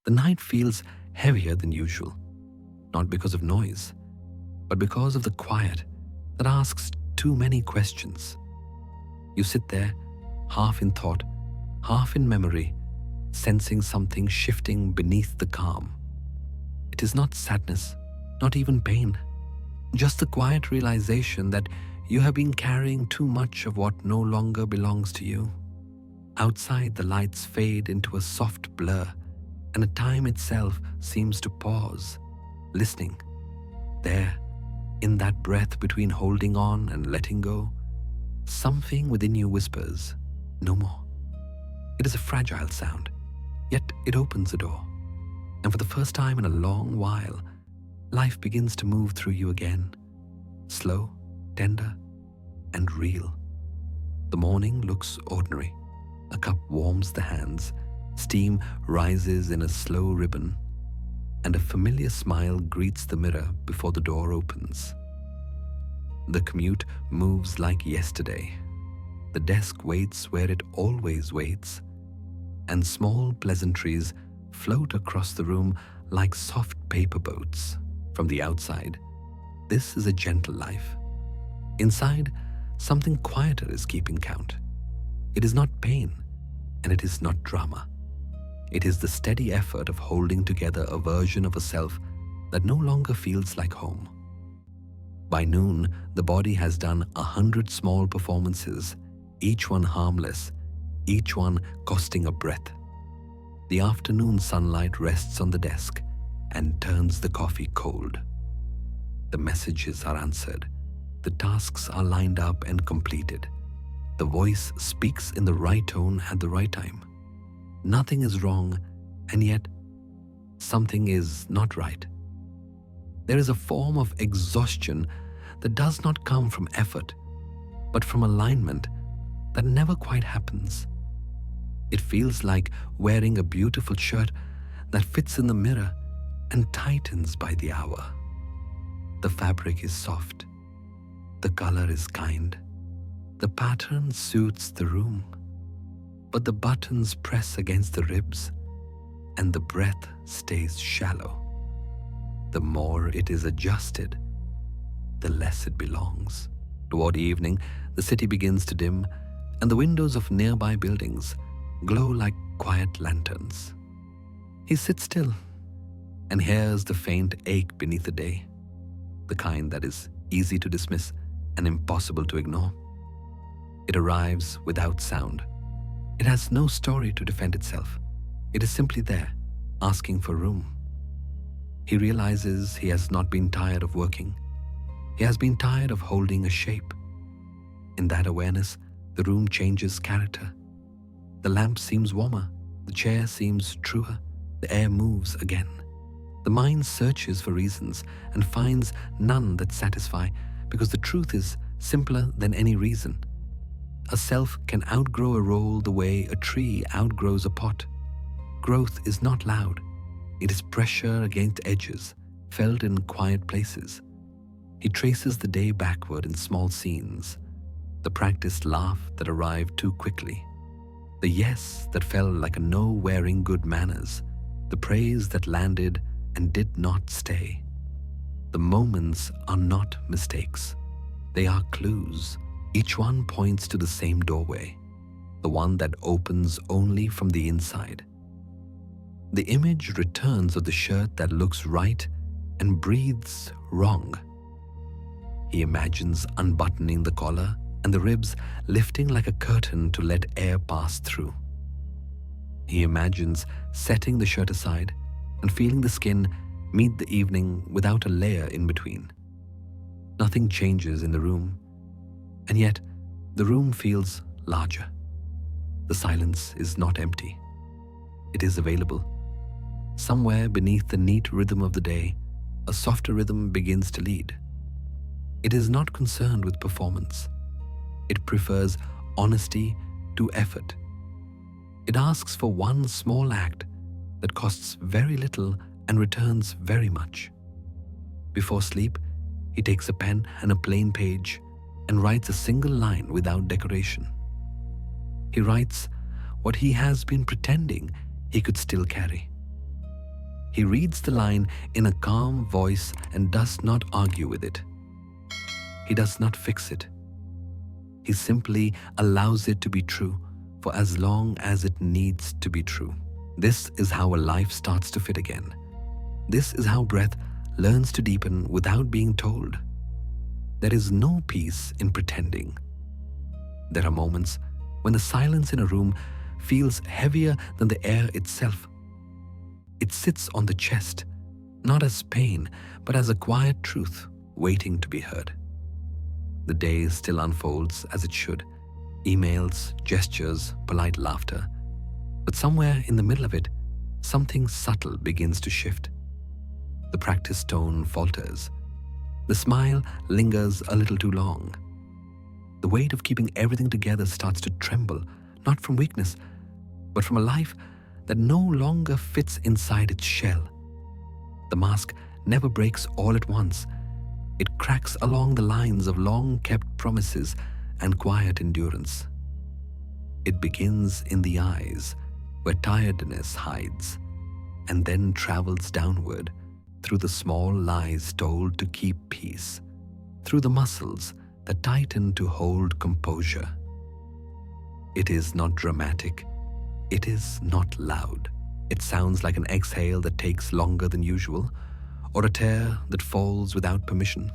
The night feels heavier than usual, not because of noise, but because of the quiet that asks too many questions. You sit there, half in thought, half in memory, sensing something shifting beneath the calm. It is not sadness, not even pain, just the quiet realization that you have been carrying too much of what no longer belongs to you. Outside, the lights fade into a soft blur, and time itself seems to pause, listening. There, in that breath between holding on and letting go, something within you whispers, "No more." It is a fragile sound, yet it opens the door. And for the first time in a long while, life begins to move through you again, slow, tender, and real. The morning looks ordinary. A cup warms the hands, steam rises in a slow ribbon, and a familiar smile greets the mirror before the door opens. The commute moves like yesterday. The desk waits where it always waits, and small pleasantries float across the room like soft paper boats. From the outside, this is a gentle life. Inside, something quieter is keeping count. It is not pain, and it is not drama. It is the steady effort of holding together a version of a self that no longer feels like home. By noon, the body has done 100 small performances, each one harmless, each one costing a breath. The afternoon sunlight rests on the desk and turns the coffee cold. The messages are answered. The tasks are lined up and completed. The voice speaks in the right tone at the right time. Nothing is wrong, and yet something is not right. There is a form of exhaustion that does not come from effort, but from alignment that never quite happens. It feels like wearing a beautiful shirt that fits in the mirror and tightens by the hour. The fabric is soft. The color is kind. The pattern suits the room. But the buttons press against the ribs, and the breath stays shallow. The more it is adjusted, the less it belongs. Toward evening, the city begins to dim, and the windows of nearby buildings glow like quiet lanterns. He sits still and hears the faint ache beneath the day, the kind that is easy to dismiss and impossible to ignore. It arrives without sound. It has no story to defend itself. It is simply there, asking for room. He realizes he has not been tired of working. He has been tired of holding a shape. In that awareness, the room changes character. The lamp seems warmer, the chair seems truer, the air moves again. The mind searches for reasons and finds none that satisfy, because the truth is simpler than any reason. A self can outgrow a role the way a tree outgrows a pot. Growth is not loud. It is pressure against edges, felt in quiet places. He traces the day backward in small scenes, the practiced laugh that arrived too quickly, the yes that fell like a no wearing good manners, the praise that landed and did not stay. The moments are not mistakes. They are clues. Each one points to the same doorway, the one that opens only from the inside. The image returns of the shirt that looks right and breathes wrong. He imagines unbuttoning the collar and the ribs lifting like a curtain to let air pass through. He imagines setting the shirt aside and feeling the skin meet the evening without a layer in between. Nothing changes in the room, and yet the room feels larger. The silence is not empty. It is available. Somewhere beneath the neat rhythm of the day, a softer rhythm begins to lead. It is not concerned with performance. It prefers honesty to effort. It asks for one small act that costs very little and returns very much. Before sleep, he takes a pen and a plain page and writes a single line without decoration. He writes what he has been pretending he could still carry. He reads the line in a calm voice and does not argue with it. He does not fix it. He simply allows it to be true for as long as it needs to be true. This is how a life starts to fit again. This is how breath learns to deepen without being told. There is no peace in pretending. There are moments when the silence in a room feels heavier than the air itself. It sits on the chest, not as pain, but as a quiet truth waiting to be heard. The day still unfolds as it should. Emails, gestures, polite laughter. But somewhere in the middle of it, something subtle begins to shift. The practiced tone falters. The smile lingers a little too long. The weight of keeping everything together starts to tremble, not from weakness, but from a life that no longer fits inside its shell. The mask never breaks all at once. It cracks along the lines of long-kept promises and quiet endurance. It begins in the eyes, where tiredness hides, and then travels downward through the small lies told to keep peace, through the muscles that tighten to hold composure. It is not dramatic. It is not loud. It sounds like an exhale that takes longer than usual, or a tear that falls without permission.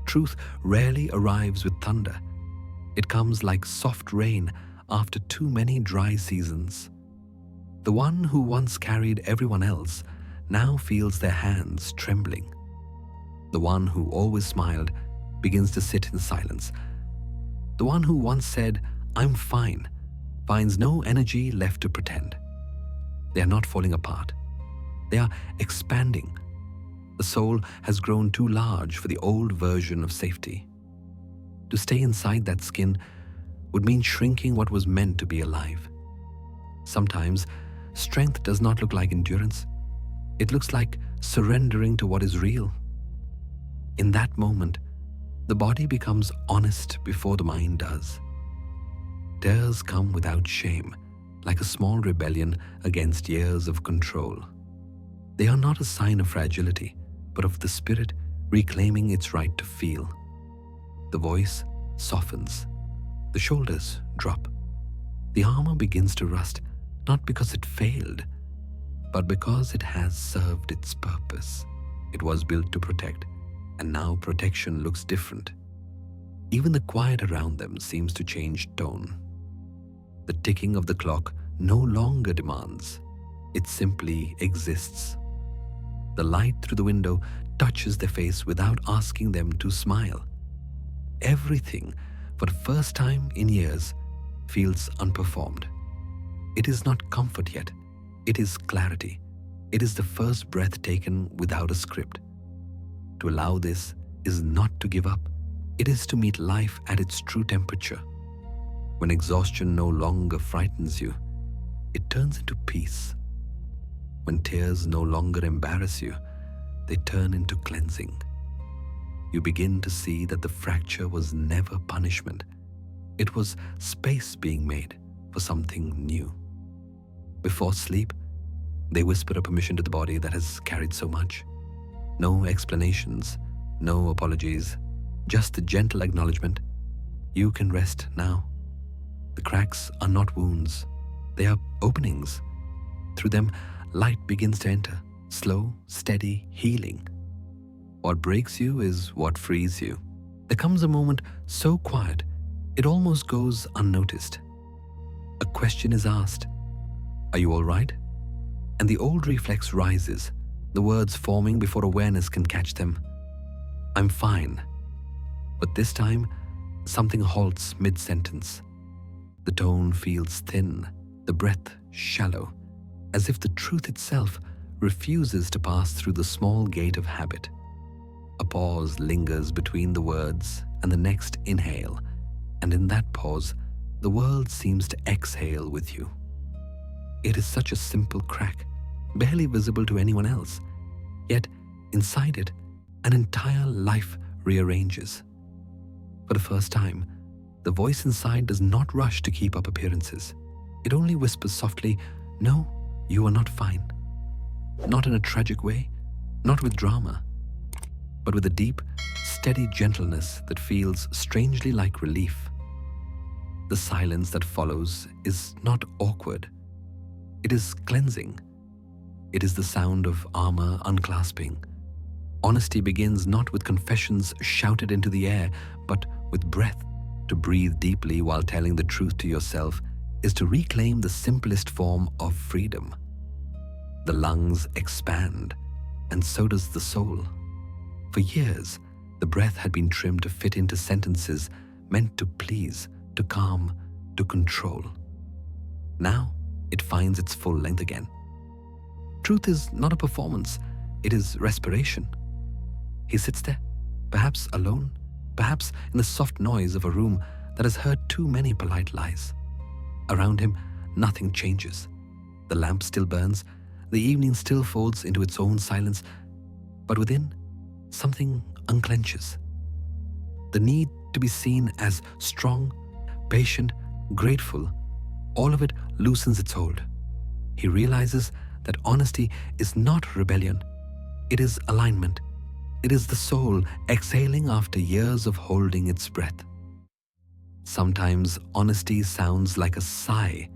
Truth rarely arrives with thunder. It comes like soft rain after too many dry seasons. The one who once carried everyone else now feels their hands trembling. The one who always smiled begins to sit in silence. The one who once said, "I'm fine," finds no energy left to pretend. They are not falling apart. They are expanding. The soul has grown too large for the old version of safety. To stay inside that skin would mean shrinking what was meant to be alive. Sometimes, strength does not look like endurance. It looks like surrendering to what is real. In that moment, the body becomes honest before the mind does. Tears come without shame, like a small rebellion against years of control. They are not a sign of fragility, but of the spirit reclaiming its right to feel. The voice softens. The shoulders drop. The armor begins to rust, not because it failed, but because it has served its purpose. It was built to protect, and now protection looks different. Even the quiet around them seems to change tone. The ticking of the clock no longer demands. It simply exists. The light through the window touches their face without asking them to smile. Everything, for the first time in years, feels unperformed. It is not comfort yet. It is clarity. It is the first breath taken without a script. To allow this is not to give up. It is to meet life at its true temperature. When exhaustion no longer frightens you, it turns into peace. When tears no longer embarrass you, they turn into cleansing. You begin to see that the fracture was never punishment. It was space being made for something new. Before sleep, they whisper a permission to the body that has carried so much. No explanations, no apologies, just the gentle acknowledgement. You can rest now. The cracks are not wounds. They are openings. Through them, light begins to enter, slow, steady, healing. What breaks you is what frees you. There comes a moment so quiet, it almost goes unnoticed. A question is asked, "Are you all right?" And the old reflex rises, the words forming before awareness can catch them. "I'm fine." But this time, something halts mid-sentence. The tone feels thin, the breath shallow, as if the truth itself refuses to pass through the small gate of habit. A pause lingers between the words and the next inhale, and in that pause, the world seems to exhale with you. It is such a simple crack, barely visible to anyone else, yet inside it, an entire life rearranges. For the first time, the voice inside does not rush to keep up appearances. It only whispers softly, "No, you are not fine." not in a tragic way, not with drama, but with a deep, steady gentleness that feels strangely like relief. The silence that follows is not awkward. It is cleansing. It is the sound of armor unclasping. Honesty begins not with confessions shouted into the air, but with breath. To breathe deeply while telling the truth to yourself is to reclaim the simplest form of freedom. The lungs expand, and so does the soul. For years, the breath had been trimmed to fit into sentences meant to please, to calm, to control. Now, it finds its full length again. Truth is not a performance, it is respiration. He sits there, perhaps alone, perhaps in the soft noise of a room that has heard too many polite lies. Around him, nothing changes. The lamp still burns, the evening still folds into its own silence, but within, something unclenches. The need to be seen as strong, patient, grateful, all of it loosens its hold. He realizes that honesty is not rebellion, it is alignment. It is the soul exhaling after years of holding its breath. Sometimes honesty sounds like a sigh.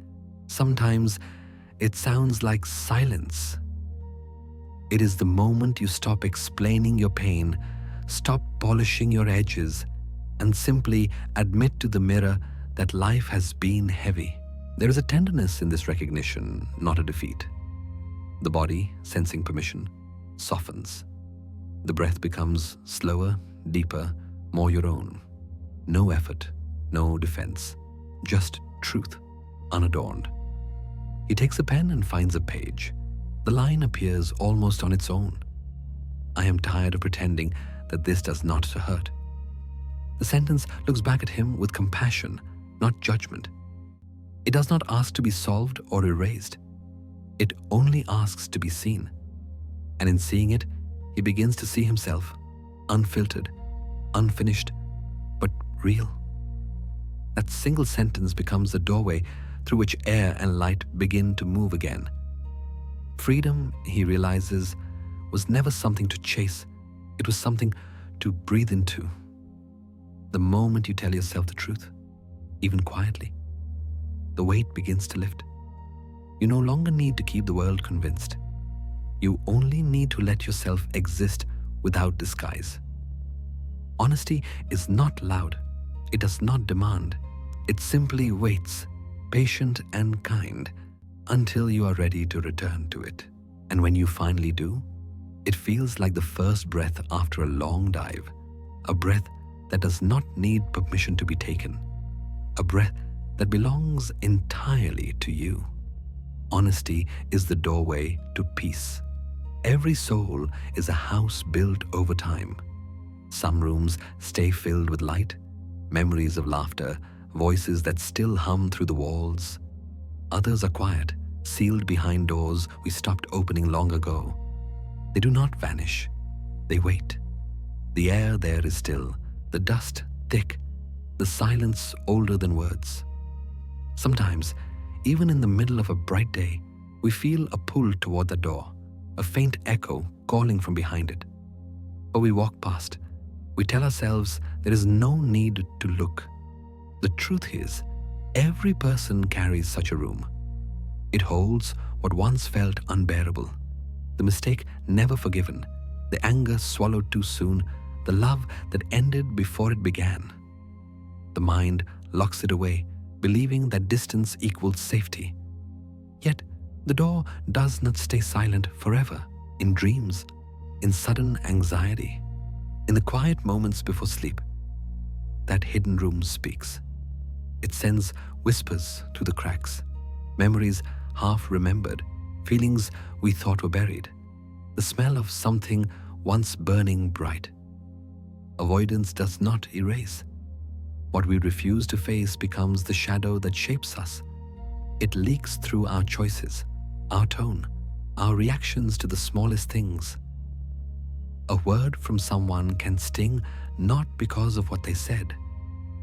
Sometimes it sounds like silence. It is the moment you stop explaining your pain, stop polishing your edges, and simply admit to the mirror that life has been heavy. There is a tenderness in this recognition, not a defeat. The body, sensing permission, softens. The breath becomes slower, deeper, more your own. No effort, no defense, just truth, unadorned. He takes a pen and finds a page. The line appears almost on its own. I am tired of pretending that this does not hurt. The sentence looks back at him with compassion, not judgment. It does not ask to be solved or erased. It only asks to be seen. And in seeing it, he begins to see himself, unfiltered, unfinished, but real. That single sentence becomes the doorway through which air and light begin to move again. Freedom, he realizes, was never something to chase. It was something to breathe into. The moment you tell yourself the truth, even quietly, the weight begins to lift. You no longer need to keep the world convinced. You only need to let yourself exist without disguise. Honesty is not loud. It does not demand. It simply waits, patient and kind, until you are ready to return to it. And when you finally do, it feels like the first breath after a long dive, a breath that does not need permission to be taken, a breath that belongs entirely to you. Honesty is the doorway to peace. Every soul is a house built over time. Some rooms stay filled with light, memories of laughter, voices that still hum through the walls. Others are quiet, sealed behind doors we stopped opening long ago. They do not vanish. They wait. The air there is still, the dust thick, the silence older than words. Sometimes, even in the middle of a bright day, we feel a pull toward the door, a faint echo calling from behind it. But we walk past. We tell ourselves there is no need to look. The truth is, every person carries such a room. It holds what once felt unbearable, the mistake never forgiven, the anger swallowed too soon, the love that ended before it began. The mind locks it away, believing that distance equals safety. Yet, the door does not stay silent forever. In dreams, in sudden anxiety, in the quiet moments before sleep, that hidden room speaks. It sends whispers through the cracks, memories half remembered, feelings we thought were buried, the smell of something once burning bright. Avoidance does not erase. What we refuse to face becomes the shadow that shapes us. It leaks through our choices, our tone, our reactions to the smallest things. A word from someone can sting not because of what they said,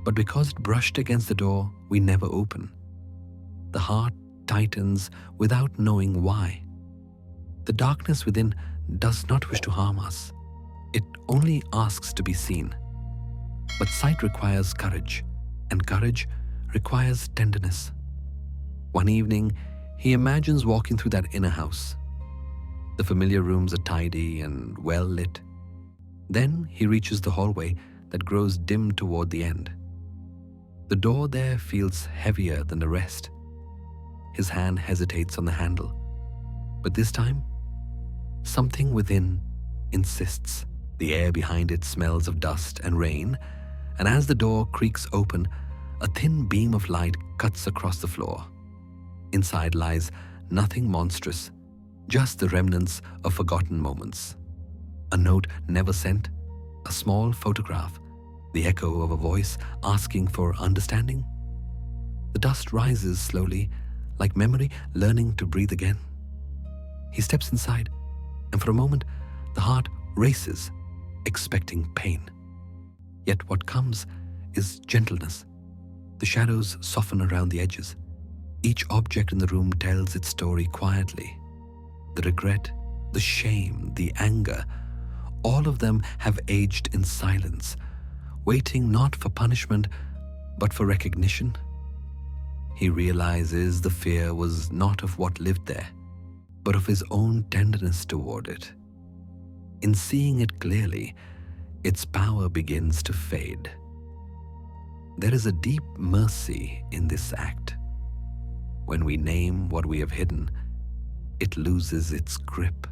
but because it brushed against the door we never open. The heart tightens without knowing why. The darkness within does not wish to harm us. It only asks to be seen. But sight requires courage, and courage requires tenderness. One evening, he imagines walking through that inner house. The familiar rooms are tidy and well lit. Then he reaches the hallway that grows dim toward the end. The door there feels heavier than the rest. His hand hesitates on the handle, but this time, something within insists. The air behind it smells of dust and rain, and as the door creaks open, a thin beam of light cuts across the floor. Inside lies nothing monstrous, just the remnants of forgotten moments. A note never sent, a small photograph, the echo of a voice asking for understanding. The dust rises slowly, like memory learning to breathe again. He steps inside, and for a moment, the heart races, expecting pain. Yet what comes is gentleness. The shadows soften around the edges. Each object in the room tells its story quietly. The regret, the shame, the anger, all of them have aged in silence, waiting not for punishment, but for recognition. He realizes the fear was not of what lived there, but of his own tenderness toward it. In seeing it clearly, its power begins to fade. There is a deep mercy in this act. When we name what we have hidden, it loses its grip.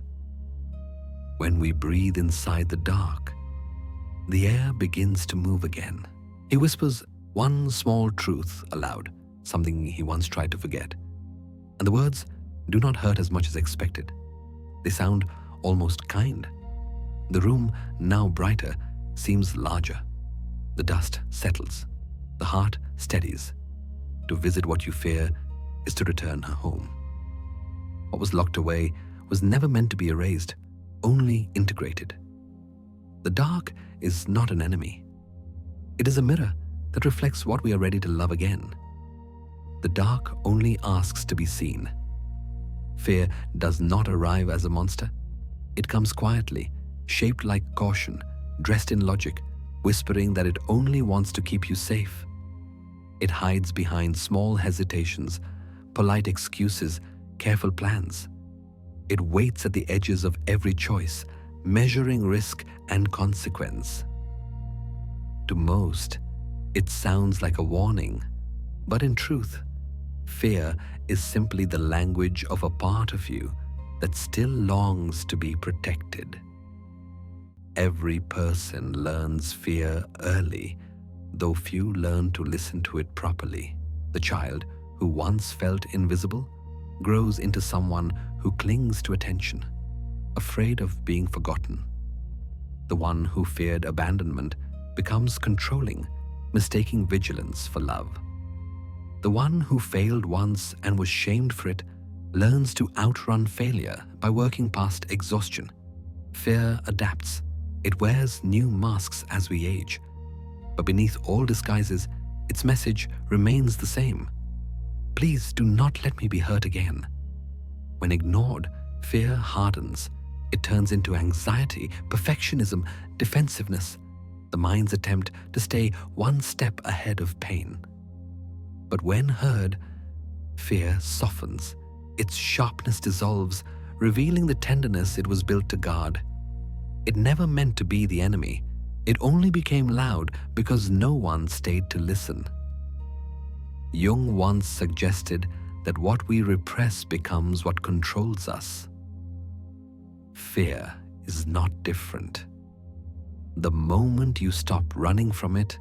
When we breathe inside the dark, the air begins to move again. He whispers one small truth aloud, something he once tried to forget. And the words do not hurt as much as expected. They sound almost kind. The room, now brighter, seems larger. The dust settles. The heart steadies. To visit what you fear is to return home. What was locked away was never meant to be erased, only integrated. The dark is not an enemy. It is a mirror that reflects what we are ready to love again. The dark only asks to be seen. Fear does not arrive as a monster. It comes quietly, shaped like caution, dressed in logic, whispering that it only wants to keep you safe. It hides behind small hesitations, polite excuses, careful plans. It waits at the edges of every choice, measuring risk and consequence. To most, it sounds like a warning, but in truth, fear is simply the language of a part of you that still longs to be protected. Every person learns fear early, though few learn to listen to it properly. The child who once felt invisible grows into someone who clings to attention, afraid of being forgotten. The one who feared abandonment becomes controlling, mistaking vigilance for love. The one who failed once and was shamed for it learns to outrun failure by working past exhaustion. Fear adapts. It wears new masks as we age. But beneath all disguises, its message remains the same. Please do not let me be hurt again. When ignored, fear hardens. It turns into anxiety, perfectionism, defensiveness, the mind's attempt to stay one step ahead of pain. But when heard, fear softens. Its sharpness dissolves, revealing the tenderness it was built to guard. It never meant to be the enemy. It only became loud because no one stayed to listen. Jung once suggested that what we repress becomes what controls us. Fear is not different. The moment you stop running from it,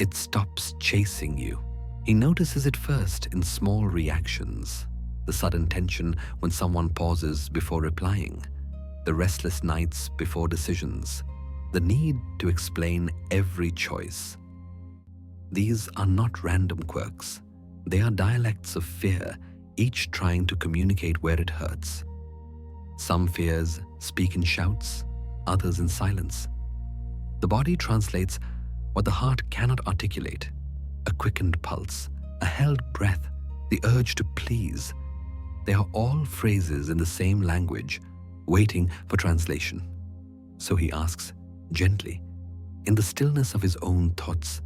it stops chasing you. He notices it first in small reactions. The sudden tension when someone pauses before replying, the restless nights before decisions, the need to explain every choice. These are not random quirks. They are dialects of fear, each trying to communicate where it hurts. Some fears speak in shouts, others in silence. The body translates what the heart cannot articulate: a quickened pulse, a held breath, the urge to please. They are all phrases in the same language, waiting for translation. So he asks gently, in the stillness of his own thoughts,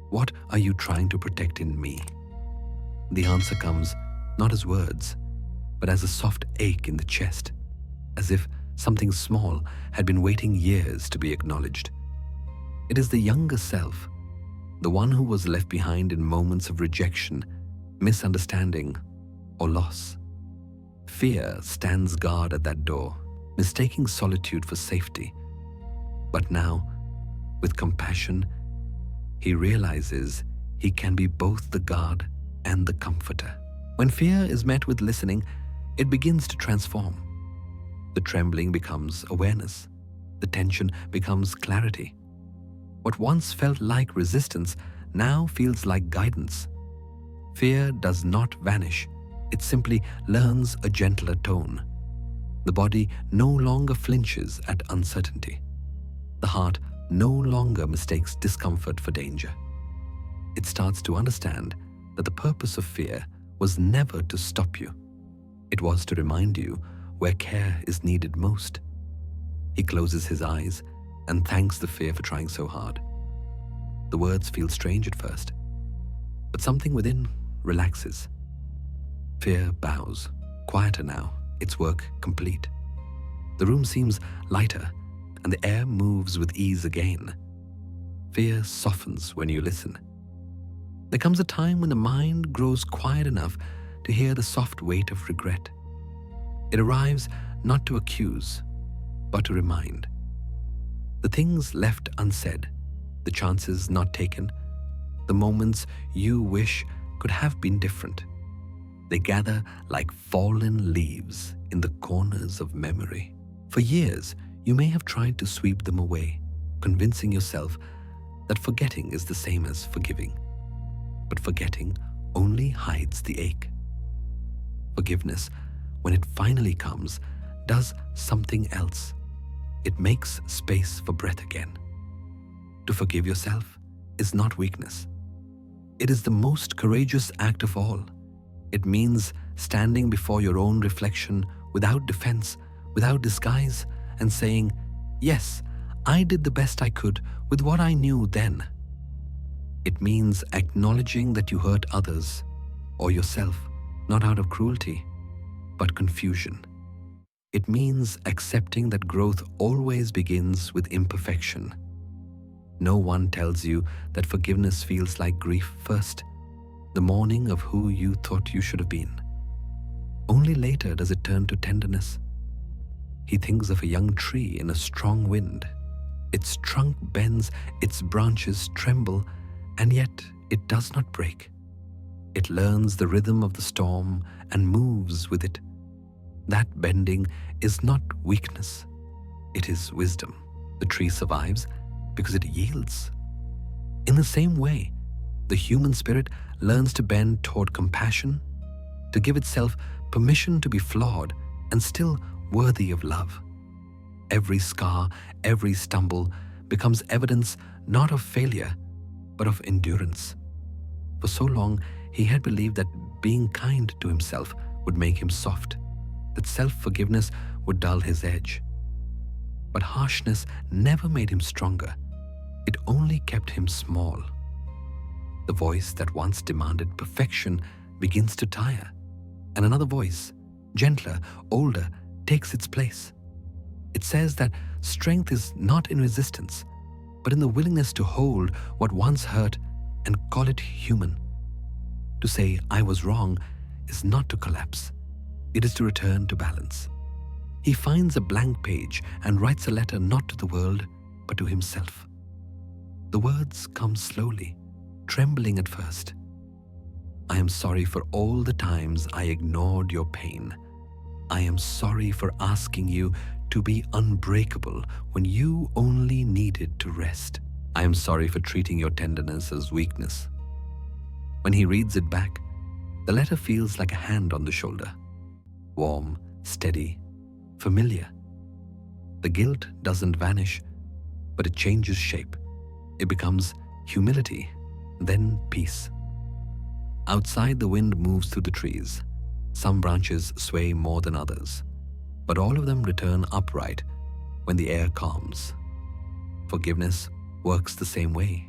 "What are you trying to protect in me?" The answer comes not as words, but as a soft ache in the chest, as if something small had been waiting years to be acknowledged. It is the younger self, the one who was left behind in moments of rejection, misunderstanding, or loss. Fear stands guard at that door, mistaking solitude for safety. But now, with compassion, he realizes he can be both the guard and the comforter. When fear is met with listening, it begins to transform. The trembling becomes awareness. The tension becomes clarity. What once felt like resistance now feels like guidance. Fear does not vanish. It simply learns a gentler tone. The body no longer flinches at uncertainty. The heart no longer mistakes discomfort for danger. It starts to understand that the purpose of fear was never to stop you. It was to remind you where care is needed most. He closes his eyes and thanks the fear for trying so hard. The words feel strange at first, but something within relaxes. Fear bows, quieter now, its work complete. The room seems lighter, and the air moves with ease again. Fear softens when you listen. There comes a time when the mind grows quiet enough to hear the soft weight of regret. It arrives not to accuse, but to remind. The things left unsaid, the chances not taken, the moments you wish could have been different. They gather like fallen leaves in the corners of memory. For years, you may have tried to sweep them away, convincing yourself that forgetting is the same as forgiving. But forgetting only hides the ache. Forgiveness, when it finally comes, does something else. It makes space for breath again. To forgive yourself is not weakness. It is the most courageous act of all. It means standing before your own reflection without defense, without disguise, and saying, "Yes, I did the best I could with what I knew then." It means acknowledging that you hurt others or yourself, not out of cruelty, but confusion. It means accepting that growth always begins with imperfection. No one tells you that forgiveness feels like grief first, the mourning of who you thought you should have been. Only later does it turn to tenderness. He thinks of a young tree in a strong wind. Its trunk bends, its branches tremble, and yet it does not break. It learns the rhythm of the storm and moves with it. That bending is not weakness, it is wisdom. The tree survives because it yields. In the same way, the human spirit learns to bend toward compassion, to give itself permission to be flawed and still worthy of love. Every scar, every stumble becomes evidence not of failure, but of endurance. For so long, he had believed that being kind to himself would make him soft, that self-forgiveness would dull his edge. But harshness never made him stronger. It only kept him small. The voice that once demanded perfection begins to tire, and another voice, gentler, older, takes its place. It says that strength is not in resistance, but in the willingness to hold what once hurt and call it human. To say, "I was wrong," is not to collapse. It is to return to balance. He finds a blank page and writes a letter not to the world, but to himself. The words come slowly, trembling at first. "I am sorry for all the times I ignored your pain. I am sorry for asking you to be unbreakable when you only needed to rest. I am sorry for treating your tenderness as weakness." When he reads it back, the letter feels like a hand on the shoulder. Warm, steady, familiar. The guilt doesn't vanish, but it changes shape. It becomes humility, then peace. Outside, the wind moves through the trees. Some branches sway more than others. but all of them return upright when the air calms. Forgiveness works the same way.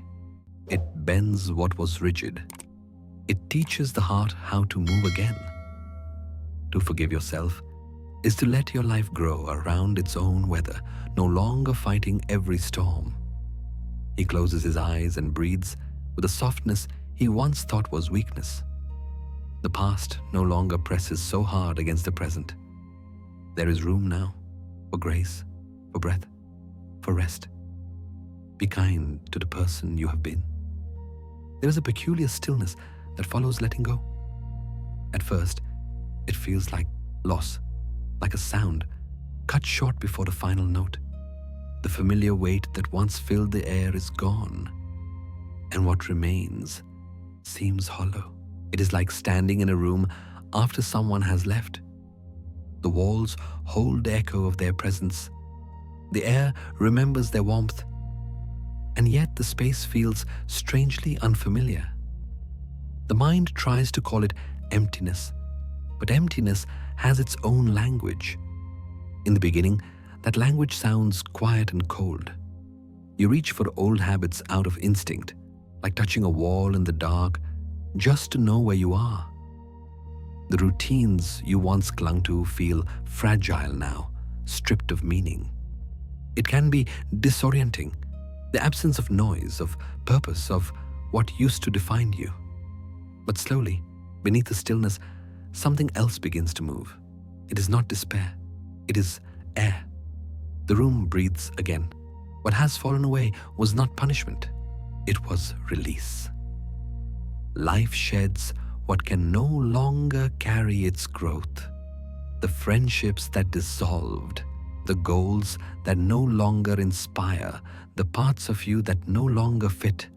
It bends what was rigid. It teaches the heart how to move again. To forgive yourself is to let your life grow around its own weather, no longer fighting every storm. He closes his eyes and breathes with a softness he once thought was weakness. The past no longer presses so hard against the present. There is room now for grace, for breath, for rest. Be kind to the person you have been. There is a peculiar stillness that follows letting go. At first, it feels like loss, like a sound cut short before the final note. The familiar weight that once filled the air is gone, and what remains seems hollow. It is like standing in a room after someone has left. The walls hold the echo of their presence. The air remembers their warmth, and yet the space feels strangely unfamiliar. The mind tries to call it emptiness, but emptiness has its own language. In the beginning, that language sounds quiet and cold. You reach for old habits out of instinct, like touching a wall in the dark just to know where you are. The routines you once clung to feel fragile now, stripped of meaning. It can be disorienting, the absence of noise, of purpose, of what used to define you. But slowly, beneath the stillness, something else begins to move. It is not despair, it is air. The room breathes again. What has fallen away was not punishment, it was release. Life sheds what can no longer carry its growth. The friendships that dissolved, the goals that no longer inspire, the parts of you that no longer fit.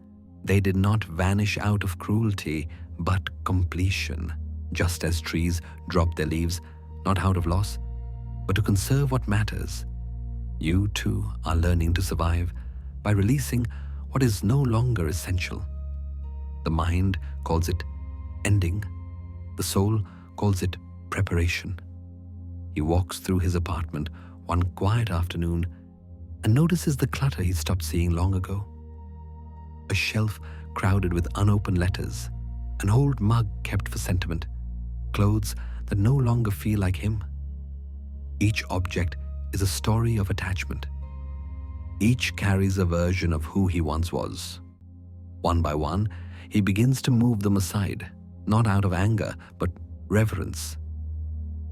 They did not vanish out of cruelty, but completion. Just as trees drop their leaves, not out of loss, but to conserve what matters. You too are learning to survive by releasing what is no longer essential. The mind calls it ending. The soul calls it preparation. He walks through his apartment one quiet afternoon and notices the clutter he stopped seeing long ago. A shelf crowded with unopened letters, an old mug kept for sentiment, clothes that no longer feel like him. Each object is a story of attachment. Each carries a version of who he once was. One by one, he begins to move them aside, not out of anger, but reverence.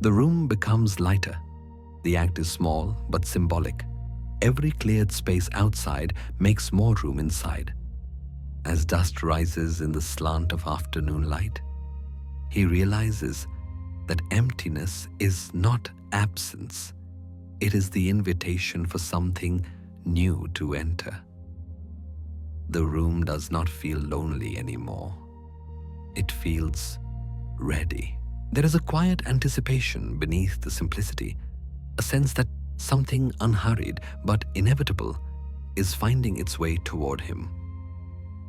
The room becomes lighter. The act is small but symbolic. Every cleared space outside makes more room inside. As dust rises in the slant of afternoon light, he realizes that emptiness is not absence. It is the invitation for something new to enter. The room does not feel lonely anymore. It feels ready. There is a quiet anticipation beneath the simplicity, a sense that something unhurried but inevitable is finding its way toward him.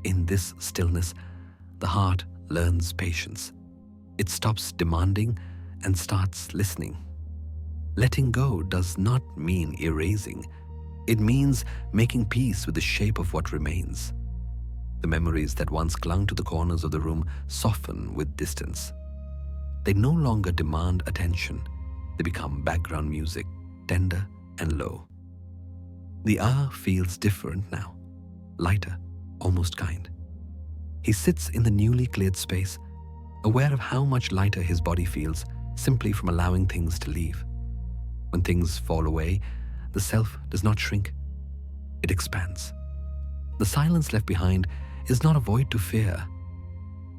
In this stillness, the heart learns patience. It stops demanding and starts listening. Letting go does not mean erasing. It means making peace with the shape of what remains. The memories that once clung to the corners of the room soften with distance. They no longer demand attention. They become background music, tender and low. The hour feels different now, lighter, almost kind. He sits in the newly cleared space, aware of how much lighter his body feels simply from allowing things to leave. When things fall away, the self does not shrink, it expands. The silence left behind is not a void to fear,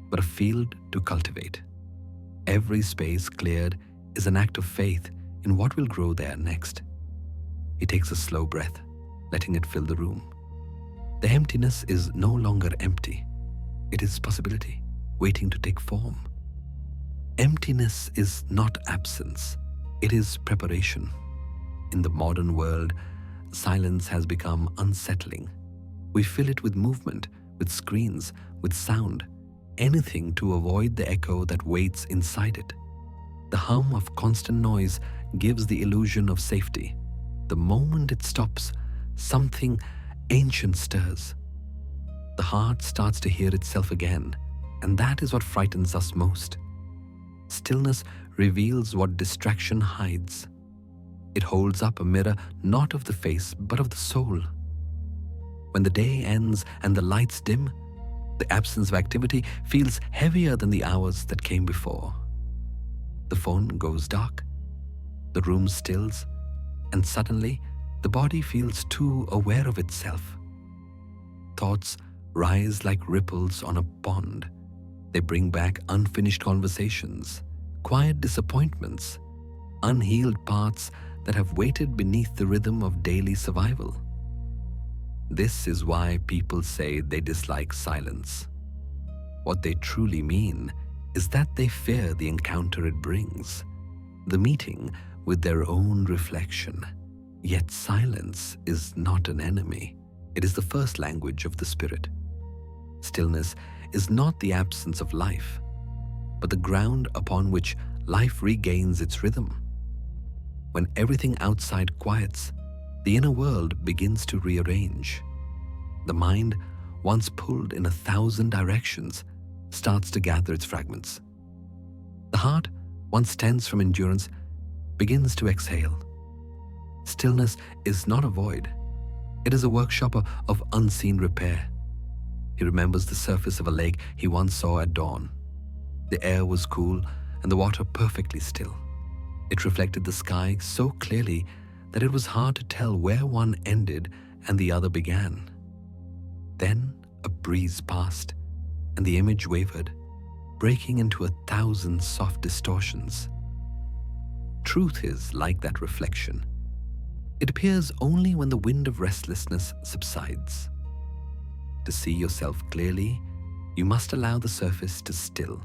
but a field to cultivate. Every space cleared is an act of faith in what will grow there next. He takes a slow breath, letting it fill the room. The emptiness is no longer empty. It is possibility, waiting to take form. Emptiness is not absence. It is preparation. In the modern world, silence has become unsettling. We fill it with movement, with screens, with sound, anything to avoid the echo that waits inside it. The hum of constant noise gives the illusion of safety. The moment it stops, something ancient stirs. The heart starts to hear itself again, and that is what frightens us most. Stillness reveals what distraction hides. It holds up a mirror not of the face, but of the soul. When the day ends and the lights dim, the absence of activity feels heavier than the hours that came before. The phone goes dark, the room stills, and suddenly the body feels too aware of itself. Thoughts rise like ripples on a pond. They bring back unfinished conversations, quiet disappointments, unhealed parts that have waited beneath the rhythm of daily survival. This is why people say they dislike silence. What they truly mean is that they fear the encounter it brings, the meeting with their own reflection. Yet silence is not an enemy. It is the first language of the spirit. Stillness is not the absence of life, but the ground upon which life regains its rhythm. When everything outside quiets, the inner world begins to rearrange. The mind, once pulled in 1,000 directions, starts to gather its fragments. The heart, once tense from endurance, begins to exhale. Stillness is not a void. It is a workshop of unseen repair. He remembers the surface of a lake he once saw at dawn. The air was cool and the water perfectly still. It reflected the sky so clearly that it was hard to tell where one ended and the other began. Then a breeze passed, and the image wavered, breaking into 1,000 soft distortions. Truth is like that reflection. It appears only when the wind of restlessness subsides. To see yourself clearly, you must allow the surface to still.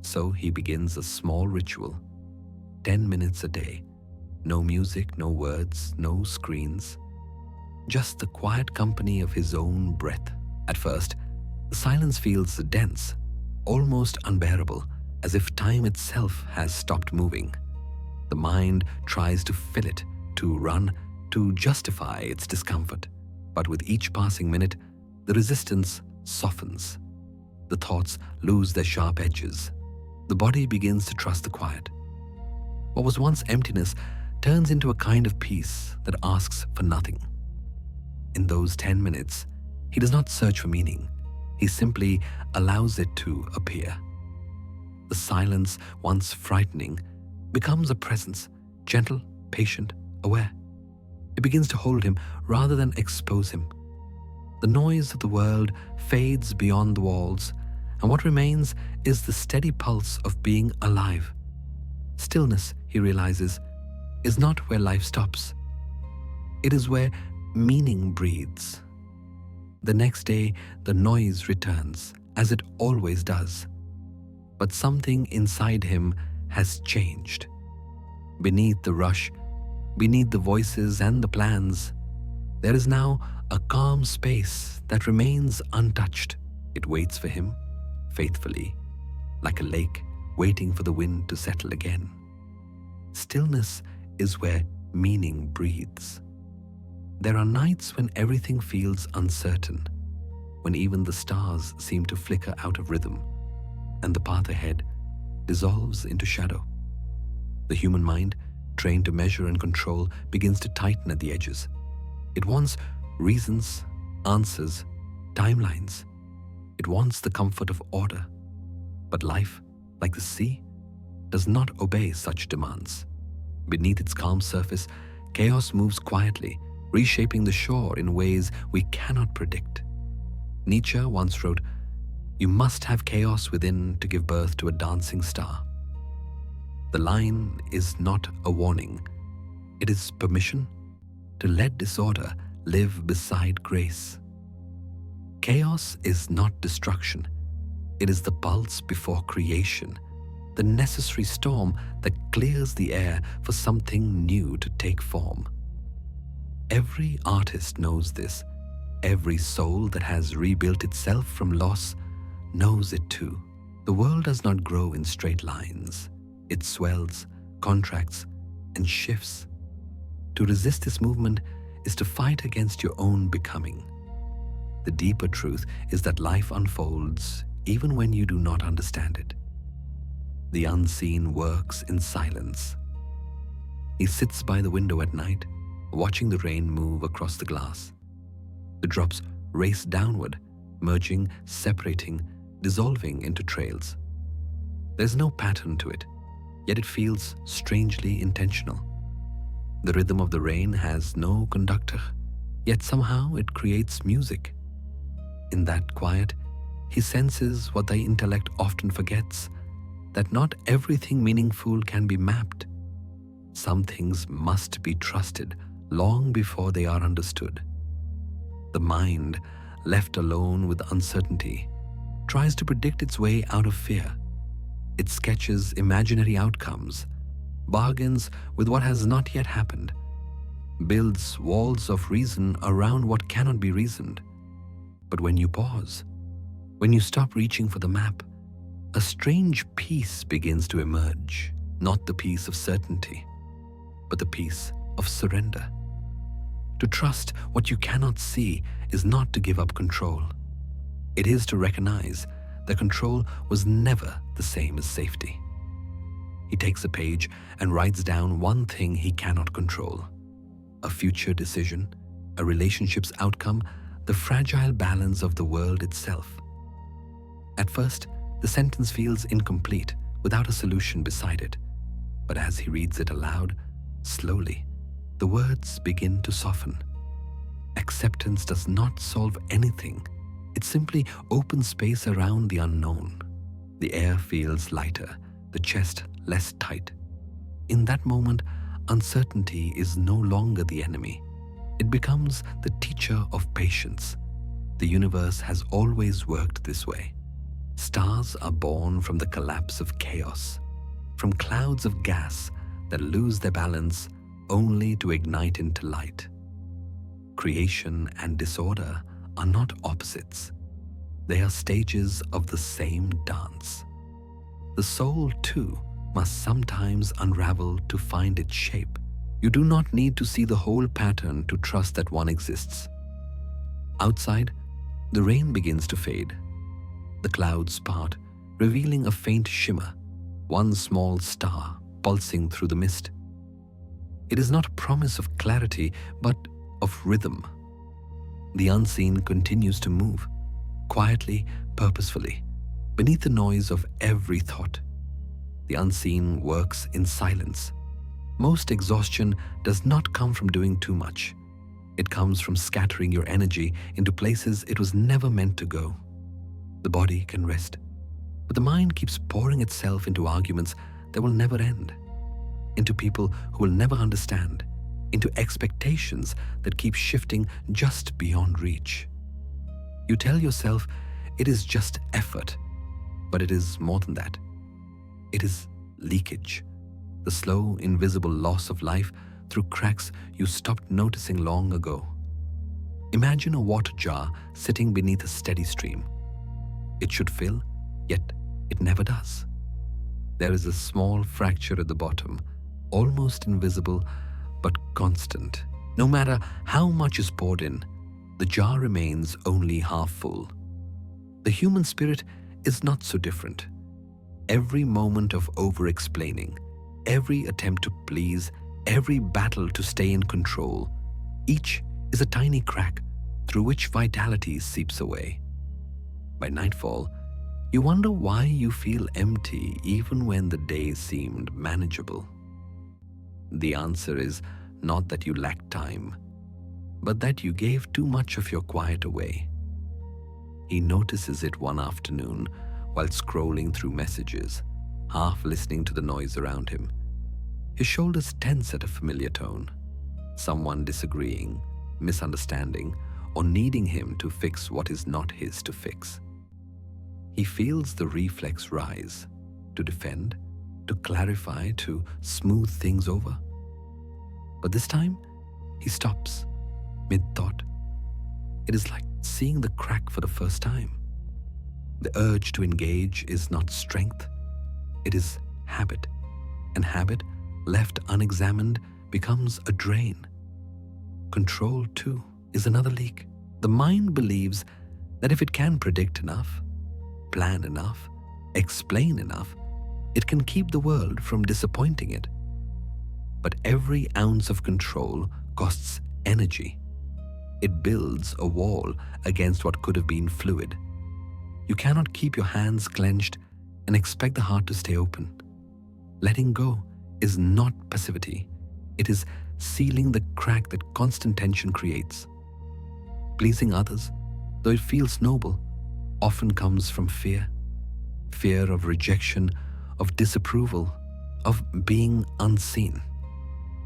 So he begins a small ritual, 10 minutes a day. No music, no words, no screens. Just the quiet company of his own breath. At first, the silence feels dense, almost unbearable, as if time itself has stopped moving. The mind tries to fill it, to run, to justify its discomfort. But with each passing minute, the resistance softens. The thoughts lose their sharp edges. The body begins to trust the quiet. What was once emptiness turns into a kind of peace that asks for nothing. In those 10 minutes, he does not search for meaning. He simply allows it to appear. The silence, once frightening, becomes a presence, gentle, patient, aware. It begins to hold him rather than expose him. The noise of the world fades beyond the walls, and what remains is the steady pulse of being alive. Stillness, he realizes, is not where life stops. It is where meaning breathes. The next day, the noise returns, as it always does. But something inside him has changed. Beneath the rush, beneath the voices and the plans, there is now a calm space that remains untouched. It waits for him, faithfully, like a lake waiting for the wind to settle again. Stillness is where meaning breathes. There are nights when everything feels uncertain, when even the stars seem to flicker out of rhythm, and the path ahead dissolves into shadow. The human mind, trained to measure and control, begins to tighten at the edges. It wants reasons, answers, timelines. It wants the comfort of order. But life, like the sea, does not obey such demands. Beneath its calm surface, chaos moves quietly, reshaping the shore in ways we cannot predict. Nietzsche once wrote, "You must have chaos within to give birth to a dancing star." The line is not a warning. It is permission to let disorder live beside grace. Chaos is not destruction. It is the pulse before creation, the necessary storm that clears the air for something new to take form. Every artist knows this. Every soul that has rebuilt itself from loss knows it too. The world does not grow in straight lines. It swells, contracts, and shifts. To resist this movement is to fight against your own becoming. The deeper truth is that life unfolds even when you do not understand it. The unseen works in silence. He sits by the window at night, watching the rain move across the glass. The drops race downward, merging, separating, dissolving into trails. There's no pattern to it, yet it feels strangely intentional. The rhythm of the rain has no conductor, yet somehow it creates music. In that quiet, he senses what the intellect often forgets, that not everything meaningful can be mapped. Some things must be trusted long before they are understood. The mind, left alone with uncertainty, tries to predict its way out of fear. It sketches imaginary outcomes, bargains with what has not yet happened, builds walls of reason around what cannot be reasoned. But when you pause, when you stop reaching for the map, a strange peace begins to emerge, not the peace of certainty, but the peace of surrender. To trust what you cannot see is not to give up control. It is to recognize that control was never the same as safety. He takes a page and writes down one thing he cannot control: a future decision, a relationship's outcome, the fragile balance of the world itself. At first, the sentence feels incomplete, without a solution beside it. But as he reads it aloud, slowly, the words begin to soften. Acceptance does not solve anything. It simply opens space around the unknown. The air feels lighter, the chest less tight. In that moment, uncertainty is no longer the enemy. It becomes the teacher of patience. The universe has always worked this way. Stars are born from the collapse of chaos, from clouds of gas that lose their balance only to ignite into light. Creation and disorder are not opposites. They are stages of the same dance. The soul, too, must sometimes unravel to find its shape. You do not need to see the whole pattern to trust that one exists. Outside, the rain begins to fade. The clouds part, revealing a faint shimmer, one small star pulsing through the mist. It is not a promise of clarity, but of rhythm. The unseen continues to move, quietly, purposefully, beneath the noise of every thought. The unseen works in silence. Most exhaustion does not come from doing too much. It comes from scattering your energy into places it was never meant to go. The body can rest, but the mind keeps pouring itself into arguments that will never end, into people who will never understand, into expectations that keep shifting just beyond reach. You tell yourself it is just effort, but it is more than that. It is leakage, the slow, invisible loss of life through cracks you stopped noticing long ago. Imagine a water jar sitting beneath a steady stream. It should fill, yet it never does. There is a small fracture at the bottom, almost invisible but constant. No matter how much is poured in, the jar remains only half full. The human spirit is not so different. Every moment of over-explaining, every attempt to please, every battle to stay in control, each is a tiny crack through which vitality seeps away. By nightfall, you wonder why you feel empty even when the day seemed manageable. The answer is not that you lack time, but that you gave too much of your quiet away. He notices it one afternoon while scrolling through messages, half listening to the noise around him. His shoulders tense at a familiar tone. Someone disagreeing, misunderstanding, or needing him to fix what is not his to fix. He feels the reflex rise, to defend, to clarify, to smooth things over. But this time, he stops, mid-thought. It is like seeing the crack for the first time. The urge to engage is not strength, it is habit, and habit left unexamined, becomes a drain. Control, too, is another leak. The mind believes that if it can predict enough, plan enough, explain enough, it can keep the world from disappointing it. But every ounce of control costs energy. It builds a wall against what could have been fluid. You cannot keep your hands clenched and expect the heart to stay open. Letting go is not passivity. It is sealing the crack that constant tension creates. Pleasing others, though it feels noble, often comes from fear. Fear of rejection, of disapproval, of being unseen.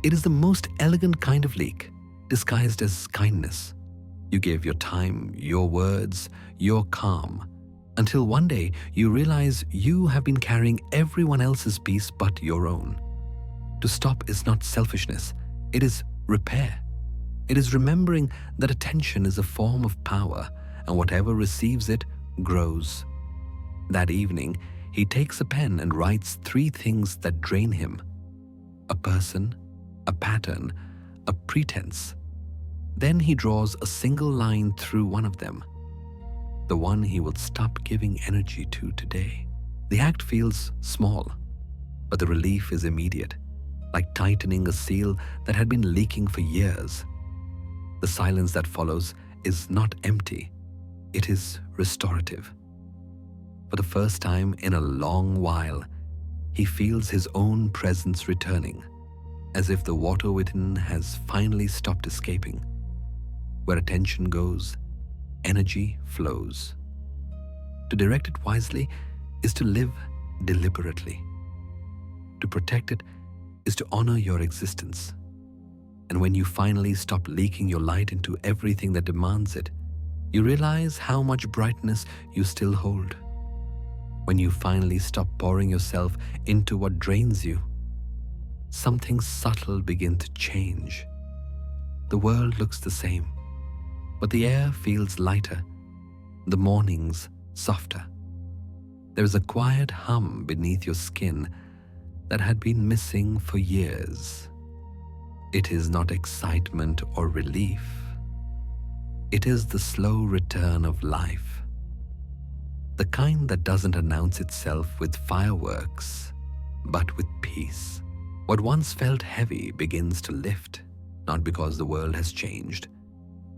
It is the most elegant kind of leak, disguised as kindness. You give your time, your words, your calm, until one day you realize you have been carrying everyone else's peace but your own. To stop is not selfishness, it is repair. It is remembering that attention is a form of power, and whatever receives it grows. That evening, he takes a pen and writes 3 things that drain him: a person, a pattern, a pretense. Then he draws a single line through one of them, the one he will stop giving energy to today. The act feels small, but the relief is immediate, like tightening a seal that had been leaking for years. The silence that follows is not empty, it is restorative. For the first time in a long while, he feels his own presence returning, as if the water within has finally stopped escaping. Where attention goes, energy flows. To direct it wisely is to live deliberately. To protect it is to honor your existence. And when you finally stop leaking your light into everything that demands it, you realize how much brightness you still hold. When you finally stop pouring yourself into what drains you, something subtle begins to change. The world looks the same, but the air feels lighter, the mornings softer. There is a quiet hum beneath your skin that had been missing for years. It is not excitement or relief. It is the slow return of life. The kind that doesn't announce itself with fireworks, but with peace. What once felt heavy begins to lift, not because the world has changed,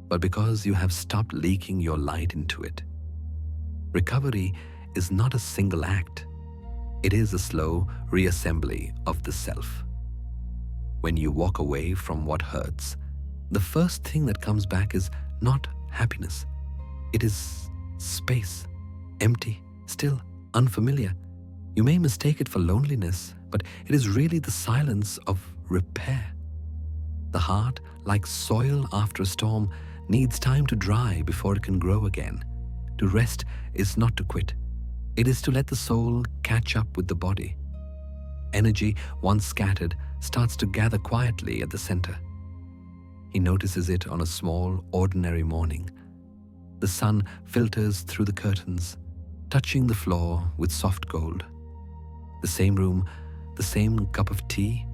but because you have stopped leaking your light into it. Recovery is not a single act. It is a slow reassembly of the self. When you walk away from what hurts, the first thing that comes back is not happiness. It is space, empty, still, unfamiliar. You may mistake it for loneliness, but it is really the silence of repair. The heart, like soil after a storm, needs time to dry before it can grow again. To rest is not to quit. It is to let the soul catch up with the body. Energy, once scattered, starts to gather quietly at the center. He notices it on a small, ordinary morning. The sun filters through the curtains, touching the floor with soft gold. The same room, the same cup of tea,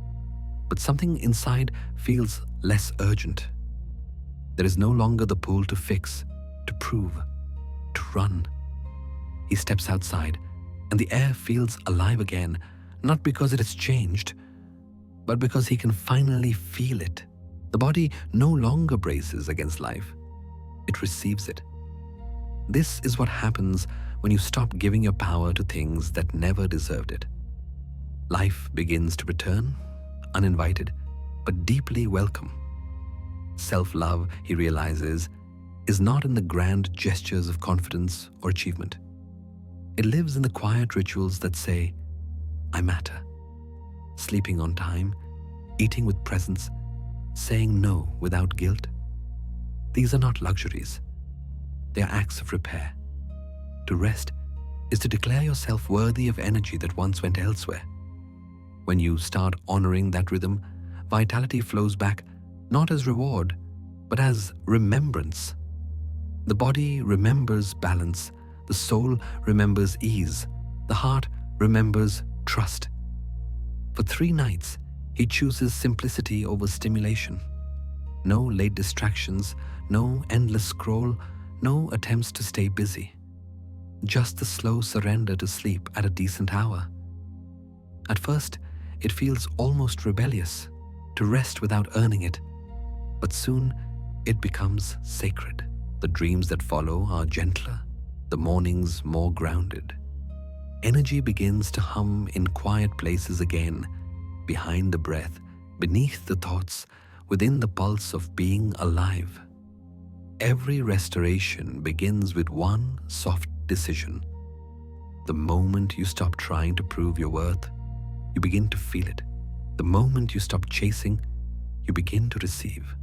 but something inside feels less urgent. There is no longer the pull to fix, to prove, to run. He steps outside, and the air feels alive again, not because it has changed, but because he can finally feel it. The body no longer braces against life. It receives it. This is what happens when you stop giving your power to things that never deserved it. Life begins to return, uninvited, but deeply welcome. Self-love, he realizes, is not in the grand gestures of confidence or achievement. It lives in the quiet rituals that say, I matter. Sleeping on time, eating with presence, saying no without guilt. These are not luxuries. They are acts of repair. To rest is to declare yourself worthy of energy that once went elsewhere. When you start honoring that rhythm, vitality flows back not as reward, but as remembrance. The body remembers balance, the soul remembers ease, the heart remembers trust. For 3 nights, He chooses simplicity over stimulation. No late distractions, no endless scroll, no attempts to stay busy. Just the slow surrender to sleep at a decent hour. At first, it feels almost rebellious to rest without earning it, but soon it becomes sacred. The dreams that follow are gentler, the mornings more grounded. Energy begins to hum in quiet places again, behind the breath, beneath the thoughts, within the pulse of being alive. Every restoration begins with one soft decision. The moment you stop trying to prove your worth, you begin to feel it. The moment you stop chasing, you begin to receive.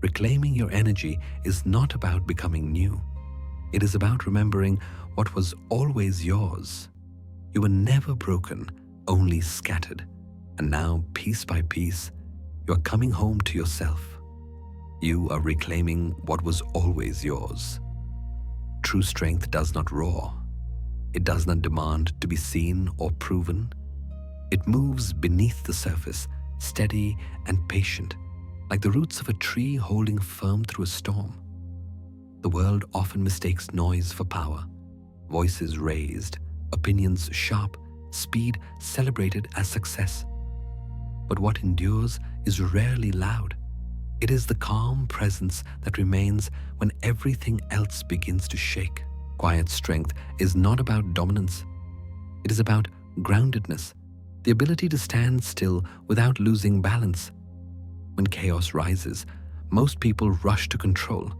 Reclaiming your energy is not about becoming new. It is about remembering what was always yours. You were never broken, only scattered. And now, piece by piece, you are coming home to yourself. You are reclaiming what was always yours. True strength does not roar. It does not demand to be seen or proven. It moves beneath the surface, steady and patient, like the roots of a tree holding firm through a storm. The world often mistakes noise for power. Voices raised, opinions sharp, speed celebrated as success. But what endures is rarely loud. It is the calm presence that remains when everything else begins to shake. Quiet strength is not about dominance. It is about groundedness, the ability to stand still without losing balance. When chaos rises, most people rush to control.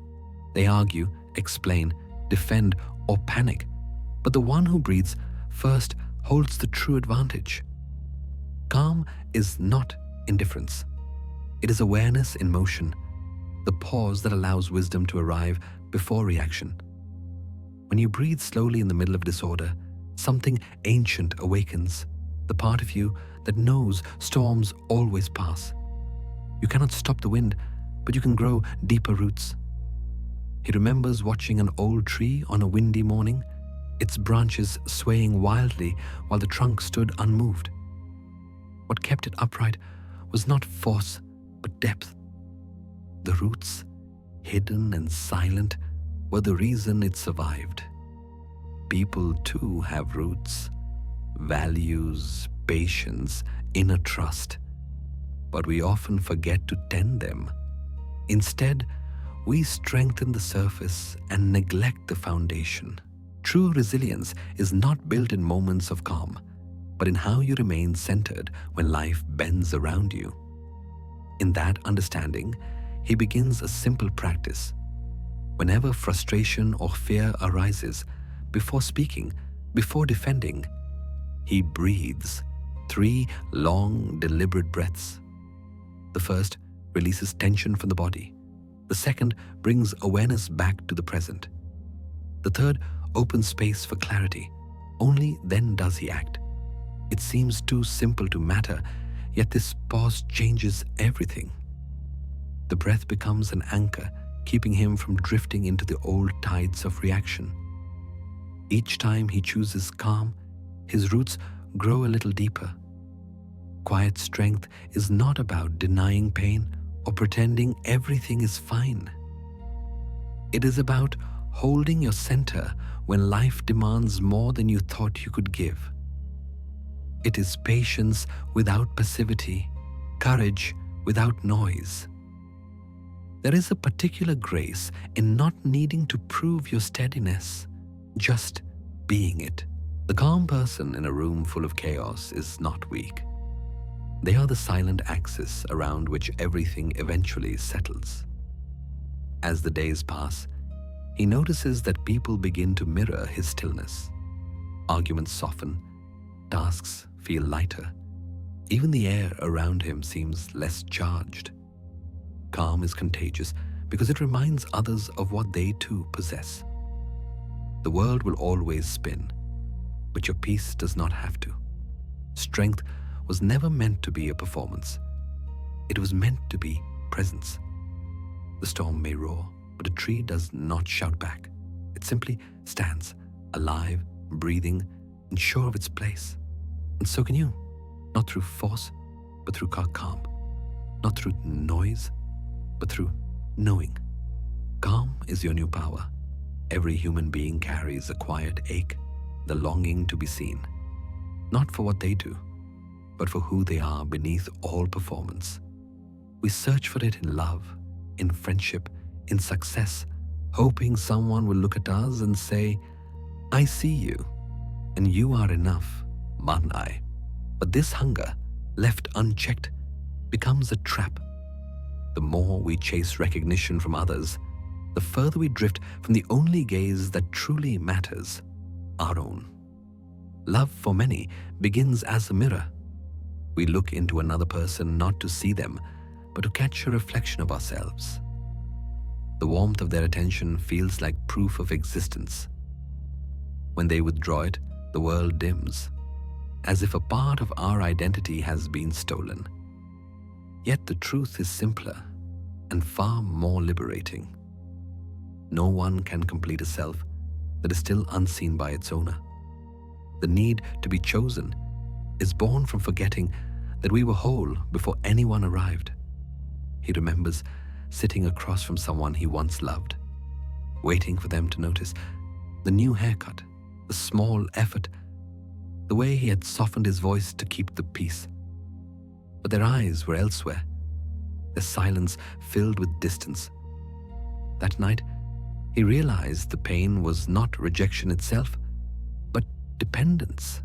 They argue, explain, defend, or panic. But the one who breathes first holds the true advantage. Calm is not indifference. It is awareness in motion, the pause that allows wisdom to arrive before reaction. When you breathe slowly in the middle of disorder, something ancient awakens, the part of you that knows storms always pass. You cannot stop the wind, but you can grow deeper roots. He remembers watching an old tree on a windy morning, its branches swaying wildly while the trunk stood unmoved. What kept it upright was not force, but depth. The roots, hidden and silent, were the reason it survived. People too have roots, values, patience, inner trust, but we often forget to tend them. Instead, we strengthen the surface and neglect the foundation. True resilience is not built in moments of calm, but in how you remain centered when life bends around you. In that understanding, he begins a simple practice. Whenever frustration or fear arises, before speaking, before defending, he breathes 3 long, deliberate breaths. The first releases tension from the body. The second brings awareness back to the present. The third opens space for clarity. Only then does he act. It seems too simple to matter, yet this pause changes everything. The breath becomes an anchor, keeping him from drifting into the old tides of reaction. Each time he chooses calm, his roots grow a little deeper. Quiet strength is not about denying pain or pretending everything is fine. It is about holding your center when life demands more than you thought you could give. It is patience without passivity, courage without noise. There is a particular grace in not needing to prove your steadiness, just being it. The calm person in a room full of chaos is not weak. They are the silent axis around which everything eventually settles. As the days pass, he notices that people begin to mirror his stillness. Arguments soften, tasks feel lighter. Even the air around him seems less charged. Calm is contagious because it reminds others of what they too possess. The world will always spin, but your peace does not have to. Strength was never meant to be a performance. It was meant to be presence. The storm may roar, but a tree does not shout back. It simply stands, alive, breathing, and sure of its place. And so can you, not through force, but through calm. Not through noise, but through knowing. Calm is your new power. Every human being carries a quiet ache, the longing to be seen. Not for what they do, but for who they are beneath all performance. We search for it in love, in friendship, in success, hoping someone will look at us and say, "I see you, and you are enough, man I." But this hunger, left unchecked, becomes a trap. The more we chase recognition from others, the further we drift from the only gaze that truly matters, our own. Love for many begins as a mirror. We look into another person not to see them, but to catch a reflection of ourselves. The warmth of their attention feels like proof of existence. When they withdraw it, the world dims, as if a part of our identity has been stolen. Yet the truth is simpler and far more liberating. No one can complete a self that is still unseen by its owner. The need to be chosen is born from forgetting that we were whole before anyone arrived. He remembers sitting across from someone he once loved, waiting for them to notice the new haircut, the small effort, the way he had softened his voice to keep the peace. But their eyes were elsewhere, their silence filled with distance. That night, he realized the pain was not rejection itself, but dependence.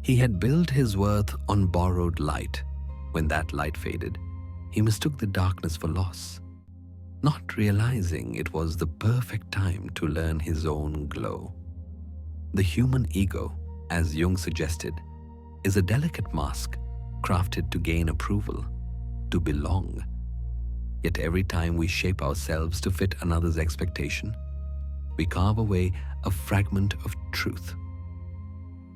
He had built his worth on borrowed light. When that light faded, he mistook the darkness for loss, not realizing it was the perfect time to learn his own glow. The human ego, as Jung suggested, is a delicate mask crafted to gain approval, to belong. Yet every time we shape ourselves to fit another's expectation, we carve away a fragment of truth.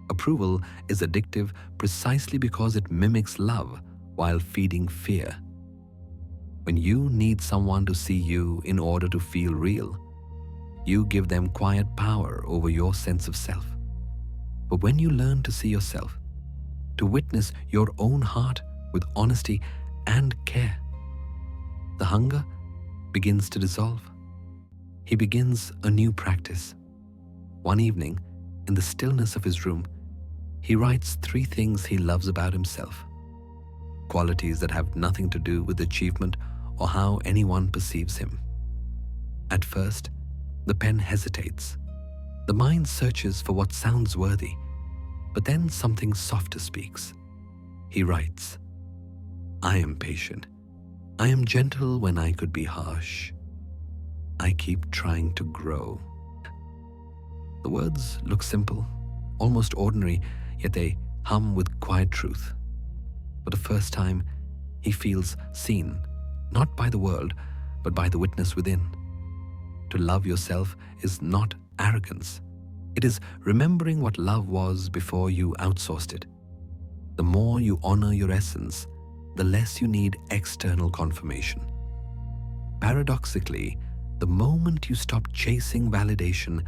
Approval is addictive precisely because it mimics love while feeding fear. When you need someone to see you in order to feel real, you give them quiet power over your sense of self. But when you learn to see yourself, to witness your own heart with honesty and care, the hunger begins to dissolve. He begins a new practice. One evening, in the stillness of his room, he writes 3 things he loves about himself, qualities that have nothing to do with achievement or how anyone perceives him. At first, the pen hesitates. The mind searches for what sounds worthy, but then something softer speaks. He writes, "I am patient. I am gentle when I could be harsh. I keep trying to grow." The words look simple, almost ordinary, yet they hum with quiet truth. For the first time, he feels seen, not by the world, but by the witness within. To love yourself is not arrogance. It is remembering what love was before you outsourced it. The more you honor your essence, the less you need external confirmation. Paradoxically, the moment you stop chasing validation,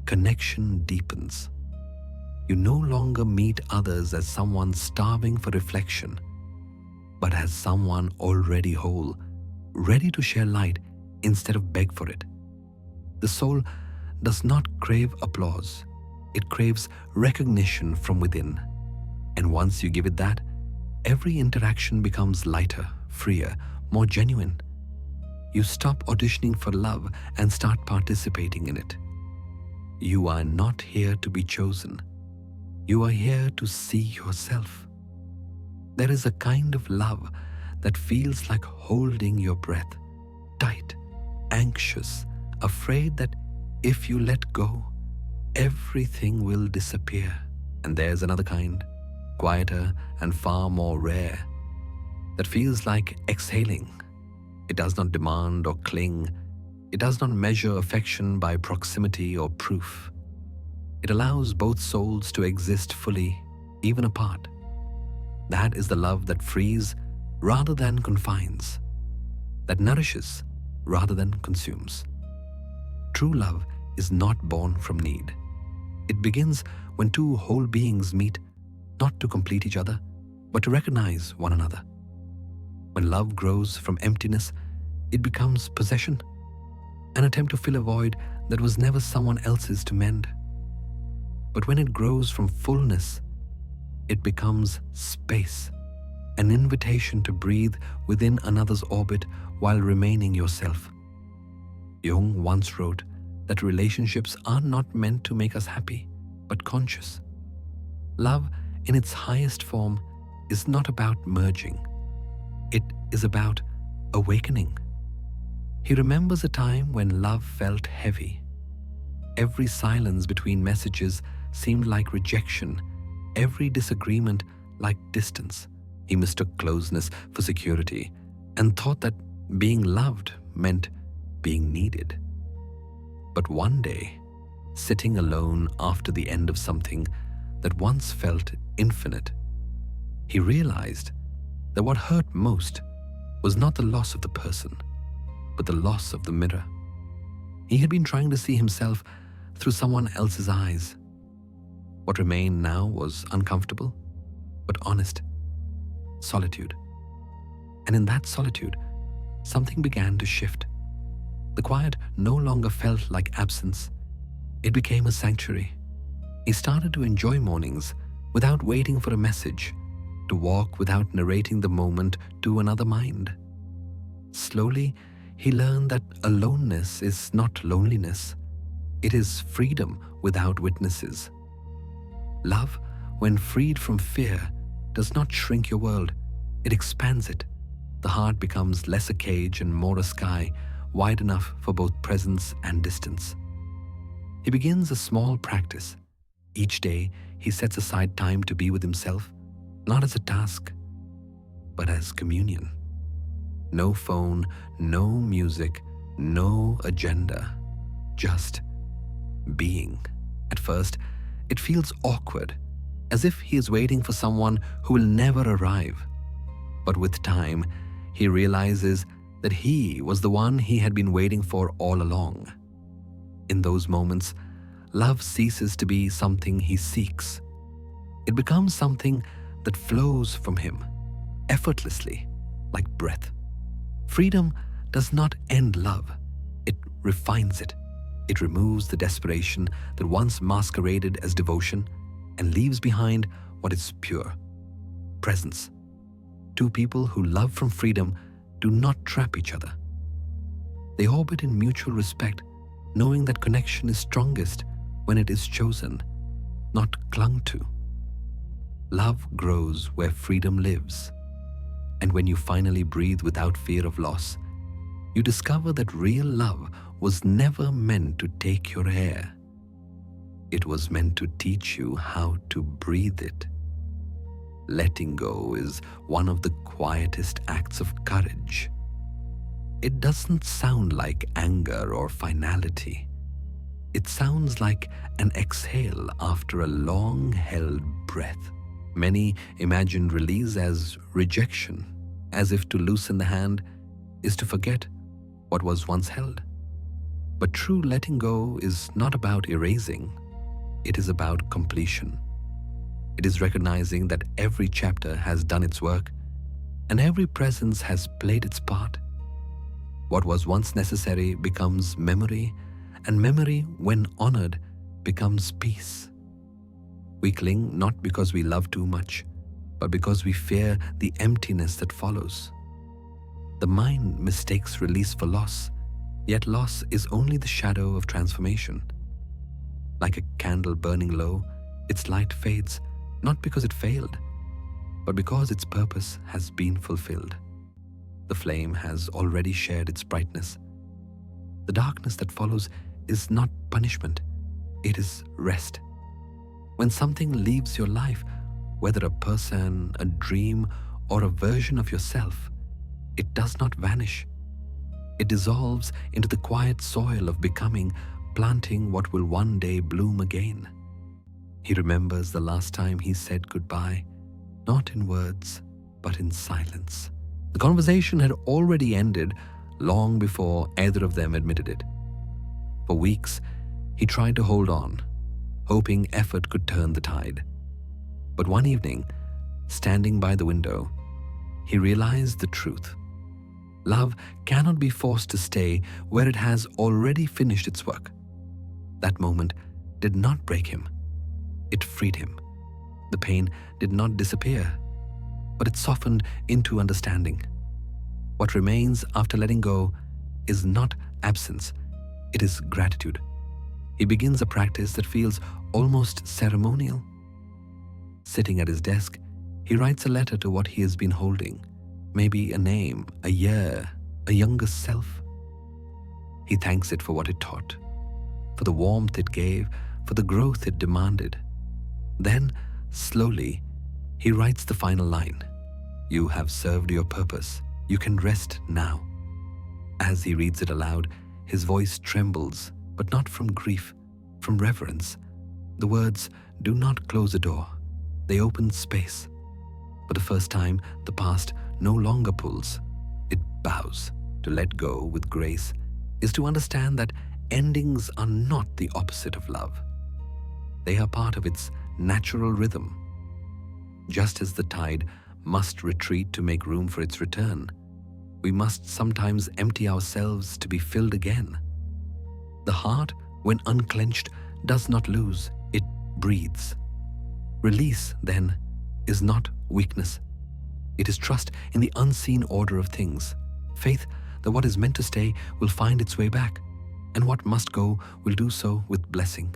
connection deepens. You no longer meet others as someone starving for reflection, but as someone already whole, ready to share light instead of beg for it. The soul does not crave applause. It craves recognition from within. And once you give it that, every interaction becomes lighter, freer, more genuine. You stop auditioning for love and start participating in it. You are not here to be chosen. You are here to see yourself. There is a kind of love that feels like holding your breath, tight, anxious, afraid that if you let go, everything will disappear. And there's another kind, quieter and far more rare, that feels like exhaling. It does not demand or cling. It does not measure affection by proximity or proof. It allows both souls to exist fully, even apart. That is the love that frees rather than confines, that nourishes rather than consumes. True love is not born from need. It begins when 2 whole beings meet, not to complete each other, but to recognize one another. When love grows from emptiness, it becomes possession, an attempt to fill a void that was never someone else's to mend. But when it grows from fullness, it becomes space, an invitation to breathe within another's orbit while remaining yourself. Jung once wrote that relationships are not meant to make us happy, but conscious. Love, in its highest form, is not about merging. It is about awakening. He remembers a time when love felt heavy. Every silence between messages seemed like rejection, every disagreement like distance. He mistook closeness for security and thought that being loved meant being needed. But one day, sitting alone after the end of something that once felt infinite, he realized that what hurt most was not the loss of the person, but the loss of the mirror. He had been trying to see himself through someone else's eyes. What remained now was uncomfortable, but honest. Solitude. And in that solitude, something began to shift. The quiet no longer felt like absence. It became a sanctuary. He started to enjoy mornings without waiting for a message, to walk without narrating the moment to another mind. Slowly, he learned that aloneness is not loneliness. It is freedom without witnesses. Love, when freed from fear, does not shrink your world. It expands it. The heart becomes less a cage and more a sky, wide enough for both presence and distance. He begins a small practice. Each day, he sets aside time to be with himself, not as a task, but as communion. No phone, no music, no agenda, just being. At first, it feels awkward, as if he is waiting for someone who will never arrive. But with time, he realizes that he was the one he had been waiting for all along. In those moments, love ceases to be something he seeks. It becomes something that flows from him, effortlessly, like breath. Freedom does not end love. It refines it. It removes the desperation that once masqueraded as devotion and leaves behind what is pure, presence. Two people who love from freedom do not trap each other. They orbit in mutual respect, knowing that connection is strongest when it is chosen, not clung to. Love grows where freedom lives. And when you finally breathe without fear of loss, you discover that real love was never meant to take your air. It was meant to teach you how to breathe it. Letting go is one of the quietest acts of courage. It doesn't sound like anger or finality. It sounds like an exhale after a long-held breath. Many imagine release as rejection, as if to loosen the hand is to forget what was once held. But true letting go is not about erasing. It is about completion. It is recognizing that every chapter has done its work and every presence has played its part. What was once necessary becomes memory, and memory, when honored, becomes peace. We cling not because we love too much, but because we fear the emptiness that follows. The mind mistakes release for loss, yet loss is only the shadow of transformation. Like a candle burning low, its light fades, not because it failed, but because its purpose has been fulfilled. The flame has already shared its brightness. The darkness that follows is not punishment, it is rest. When something leaves your life, whether a person, a dream, or a version of yourself, it does not vanish. It dissolves into the quiet soil of becoming, planting what will one day bloom again. He remembers the last time he said goodbye, not in words, but in silence. The conversation had already ended long before either of them admitted it. For weeks, he tried to hold on, hoping effort could turn the tide. But one evening, Standing by the window, he realized the truth. Love cannot be forced to stay where it has already finished its work. That moment did not break him. It freed him. The pain did not disappear, but it softened into understanding. What remains after letting go is not absence, it is gratitude. He begins a practice that feels almost ceremonial. Sitting at his desk, he writes a letter to what he has been holding, maybe a name, a year, a younger self. He thanks it for what it taught, for the warmth it gave, for the growth it demanded. Then, slowly, he writes the final line. You have served your purpose. You can rest now. As he reads it aloud, his voice trembles, but not from grief, from reverence. The words do not close a door. They open space. For the first time, the past no longer pulls. It bows. To let go with grace is to understand that endings are not the opposite of love. They are part of its natural rhythm. Just as the tide must retreat to make room for its return, we must sometimes empty ourselves to be filled again. The heart, when unclenched, does not lose, it breathes. Release, then, is not weakness. It is trust in the unseen order of things, faith that what is meant to stay will find its way back, and what must go will do so with blessing.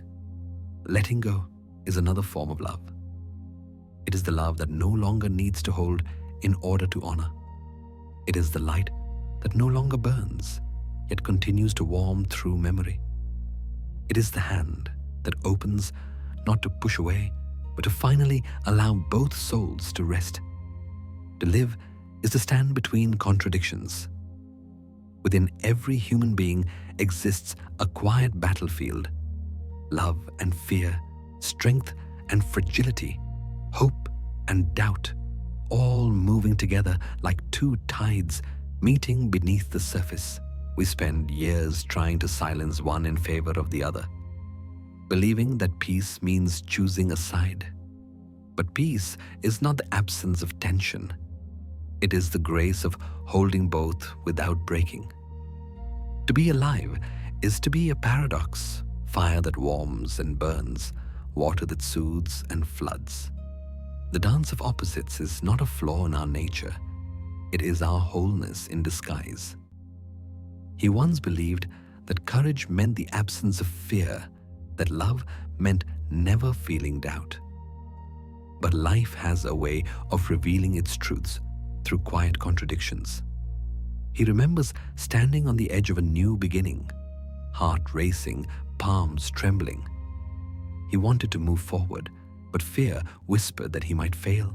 Letting go is another form of love. It is the love that no longer needs to hold in order to honor. It is the light that no longer burns, yet continues to warm through memory. It is the hand that opens not to push away, but to finally allow both souls to rest. To live is to stand between contradictions. Within every human being exists a quiet battlefield. Love and fear, strength and fragility, hope and doubt, all moving together like two tides meeting beneath the surface. We spend years trying to silence one in favor of the other, believing that peace means choosing a side. But peace is not the absence of tension. It is the grace of holding both without breaking. To be alive is to be a paradox, fire that warms and burns, water that soothes and floods. The dance of opposites is not a flaw in our nature. It is our wholeness in disguise. He once believed that courage meant the absence of fear, that love meant never feeling doubt. But life has a way of revealing its truths through quiet contradictions. He remembers standing on the edge of a new beginning, heart racing, palms trembling. He wanted to move forward, but fear whispered that he might fail.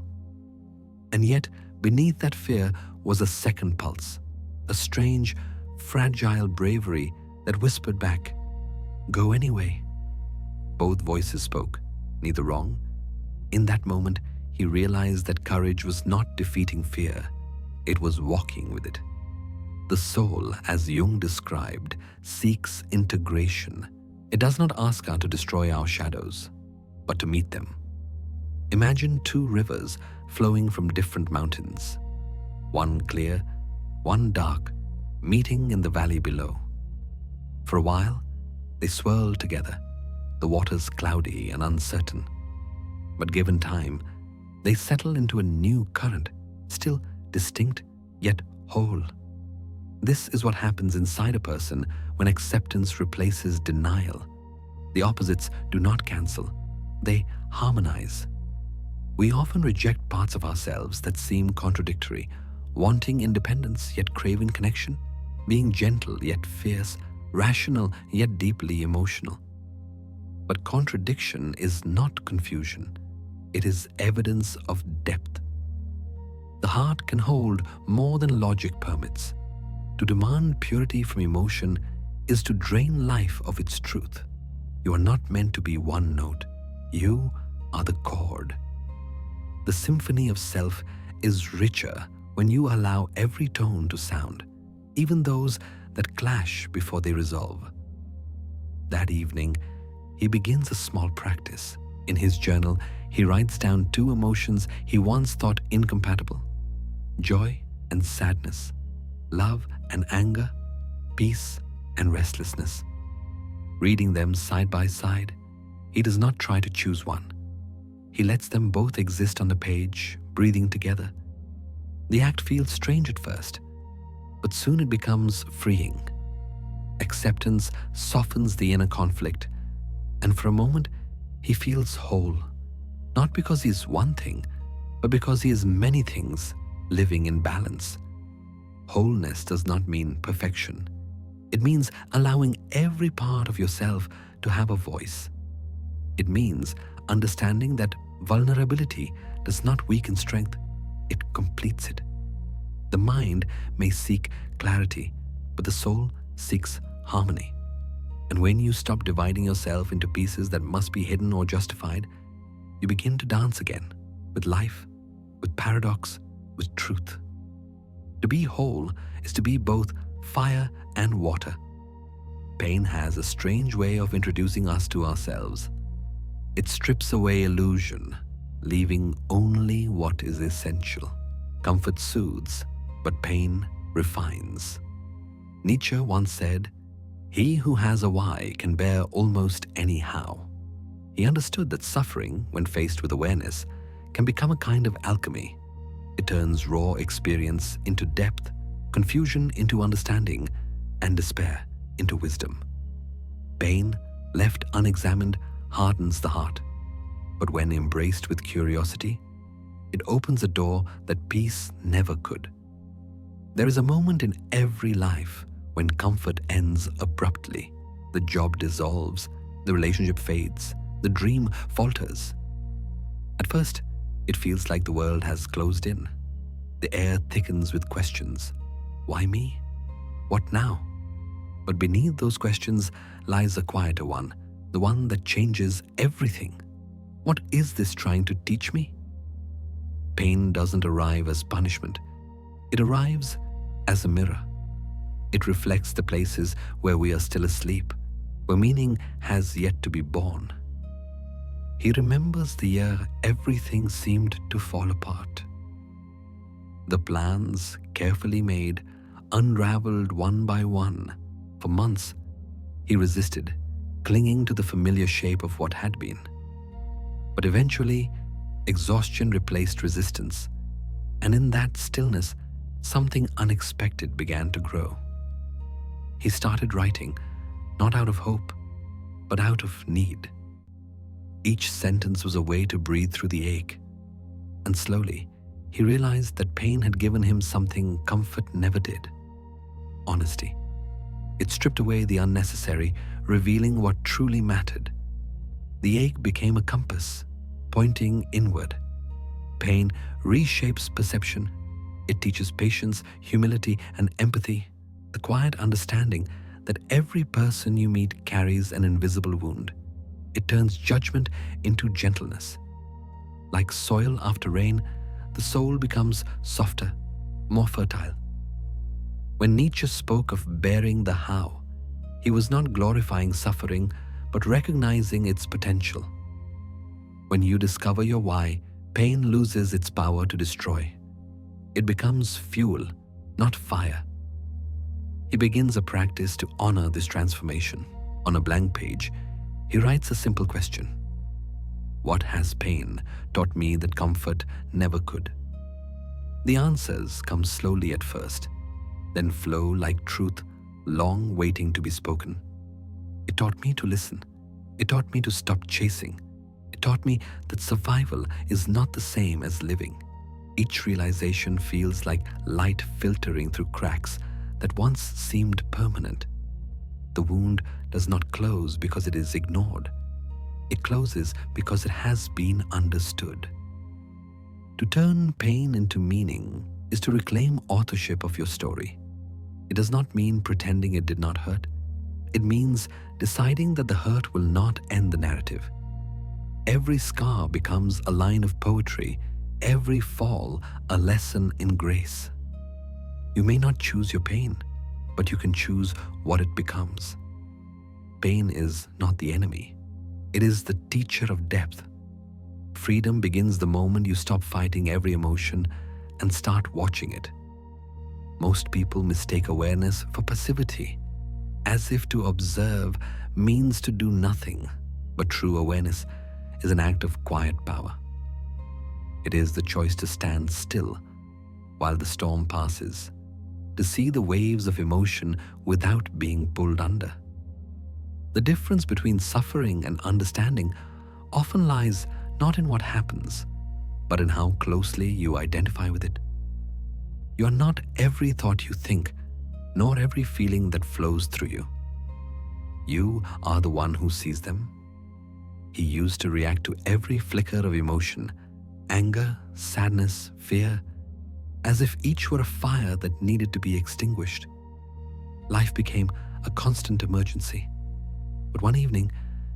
And yet, beneath that fear was a second pulse, a strange, fragile bravery that whispered back, "Go anyway." Both voices spoke, neither wrong. In that moment, he realized that courage was not defeating fear, it was walking with it. The soul, as Jung described, seeks integration. It does not ask us to destroy our shadows, but to meet them. Imagine two rivers flowing from different mountains, one clear, one dark, meeting in the valley below. For a while, they swirl together, the waters cloudy and uncertain. But given time, they settle into a new current, still distinct yet whole. This is what happens inside a person when acceptance replaces denial. The opposites do not cancel, they harmonize. We often reject parts of ourselves that seem contradictory, wanting independence yet craving connection, being gentle yet fierce, rational yet deeply emotional. But contradiction is not confusion. It is evidence of depth. The heart can hold more than logic permits. To demand purity from emotion is to drain life of its truth. You are not meant to be one note. You are the chord. The symphony of self is richer when you allow every tone to sound, even those that clash before they resolve. That evening, he begins a small practice. In his journal, he writes down two emotions he once thought incompatible: joy and sadness, love and anger, peace and restlessness. Reading them side by side, he does not try to choose one. He lets them both exist on the page, breathing together. The act feels strange at first, but soon it becomes freeing. Acceptance softens the inner conflict, and for a moment, he feels whole, not because he is one thing, but because he is many things living in balance. Wholeness does not mean perfection. It means allowing every part of yourself to have a voice. It means understanding that vulnerability does not weaken strength, it completes it. The mind may seek clarity, but the soul seeks harmony. And when you stop dividing yourself into pieces that must be hidden or justified, you begin to dance again with life, with paradox, with truth. To be whole is to be both fire and water. Pain has a strange way of introducing us to ourselves. It strips away illusion, leaving only what is essential. Comfort soothes, but pain refines. Nietzsche once said, "He who has a why can bear almost any how." He understood that suffering, when faced with awareness, can become a kind of alchemy. It turns raw experience into depth, confusion into understanding, and despair into wisdom. Pain, left unexamined, hardens the heart. But when embraced with curiosity, it opens a door that peace never could. There is a moment in every life when comfort ends abruptly. The job dissolves, the relationship fades, the dream falters. At first, it feels like the world has closed in. The air thickens with questions. Why me? What now? But beneath those questions lies a quieter one, the one that changes everything. What is this trying to teach me? Pain doesn't arrive as punishment. It arrives as a mirror. It reflects the places where we are still asleep, where meaning has yet to be born. He remembers the year everything seemed to fall apart. The plans, carefully made, unraveled one by one. For months, he resisted, clinging to the familiar shape of what had been. But eventually, exhaustion replaced resistance, and in that stillness, something unexpected began to grow. He started writing, not out of hope, but out of need. Each sentence was a way to breathe through the ache, and slowly, he realized that pain had given him something comfort never did: honesty. It stripped away the unnecessary, revealing what truly mattered. The ache became a compass, pointing inward. Pain reshapes perception. It teaches patience, humility, and empathy, the quiet understanding that every person you meet carries an invisible wound. It turns judgment into gentleness. Like soil after rain, the soul becomes softer, more fertile. When Nietzsche spoke of bearing the how, he was not glorifying suffering, but recognizing its potential. When you discover your why, pain loses its power to destroy. It becomes fuel, not fire. He begins a practice to honor this transformation. On a blank page, he writes a simple question: what has pain taught me that comfort never could? The answers come slowly at first, then flow like truth, long waiting to be spoken. It taught me to listen. It taught me to stop chasing. It taught me that survival is not the same as living. Each realization feels like light filtering through cracks that once seemed permanent. The wound does not close because it is ignored. It closes because it has been understood. To turn pain into meaning is to reclaim authorship of your story. It does not mean pretending it did not hurt. It means deciding that the hurt will not end the narrative. Every scar becomes a line of poetry, every fall a lesson in grace. You may not choose your pain, but you can choose what it becomes. Pain is not the enemy. It is the teacher of depth, Freedom begins the moment you stop fighting every emotion and start watching it. Most people mistake awareness for passivity, as if to observe means to do nothing. But true awareness is an act of quiet power. It is the choice to stand still while the storm passes, to see the waves of emotion without being pulled under. The difference between suffering and understanding often lies not in what happens, but in how closely you identify with it. You are not every thought you think, nor every feeling that flows through you. You are the one who sees them. He used to react to every flicker of emotion, anger, sadness, fear, as if each were a fire that needed to be extinguished. Life became a constant emergency. But one evening,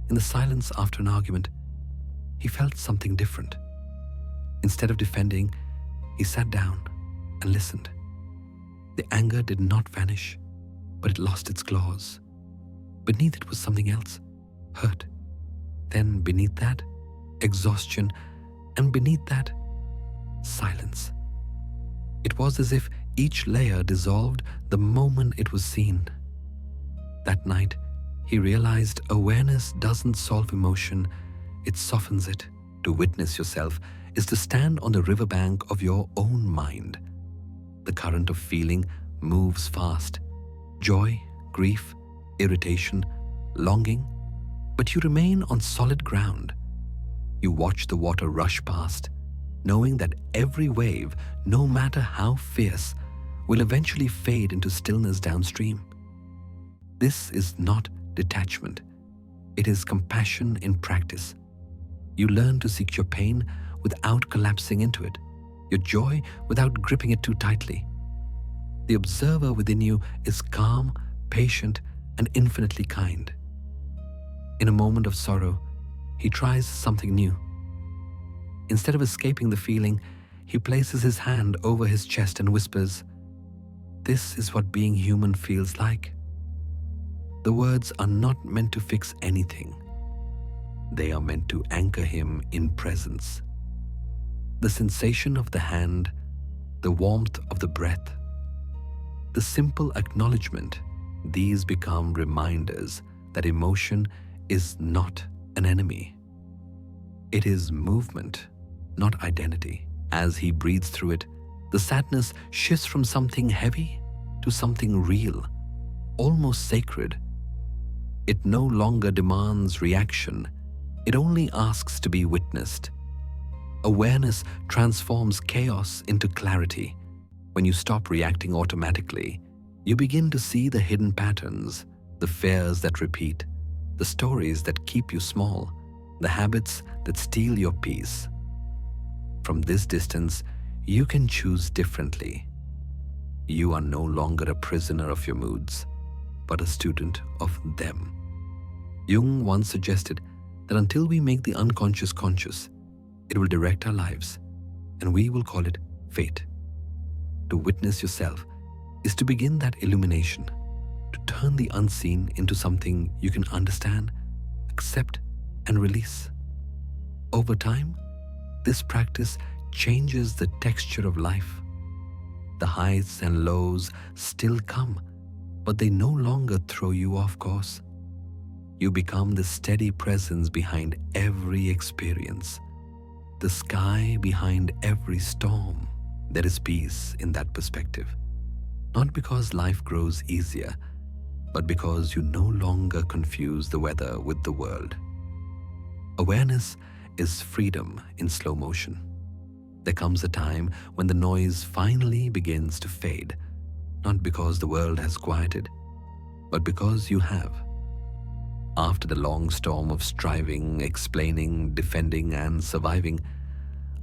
in the silence after an argument, he felt something different. Instead of defending, he sat down and listened. The anger did not vanish, but it lost its claws. Beneath it was something else, hurt. Then beneath that, exhaustion, and beneath that, silence. It was as if each layer dissolved the moment it was seen. That night, he realized awareness doesn't solve emotion, it softens it. To witness yourself is to stand on the riverbank of your own mind. The current of feeling moves fast. Joy, grief, irritation, longing, but you remain on solid ground. You watch the water rush past, knowing that every wave, no matter how fierce, will eventually fade into stillness downstream. This is not detachment. It is compassion in practice. You learn to seek your pain without collapsing into it, your joy without gripping it too tightly. The observer within you is calm, patient, and infinitely kind. In a moment of sorrow, he tries something new. Instead of escaping the feeling, he places his hand over his chest and whispers, "This is what being human feels like." The words are not meant to fix anything. They are meant to anchor him in presence. The sensation of the hand, the warmth of the breath, the simple acknowledgement, these become reminders that emotion is not an enemy. It is movement, not identity. As he breathes through it, the sadness shifts from something heavy to something real, almost sacred. It no longer demands reaction. It only asks to be witnessed. Awareness transforms chaos into clarity. When you stop reacting automatically, you begin to see the hidden patterns, the fears that repeat, the stories that keep you small, the habits that steal your peace. From this distance, you can choose differently. You are no longer a prisoner of your moods, but a student of them. Jung once suggested that until we make the unconscious conscious, it will direct our lives, and we will call it fate. To witness yourself is to begin that illumination, to turn the unseen into something you can understand, accept, and release. Over time, this practice changes the texture of life. The highs and lows still come, but they no longer throw you off course. You become the steady presence behind every experience, the sky behind every storm. There is peace in that perspective, not because life grows easier, but because you no longer confuse the weather with the world. Awareness is freedom in slow motion. There comes a time when the noise finally begins to fade, not because the world has quieted, but because you have. After the long storm of striving, explaining, defending, and surviving,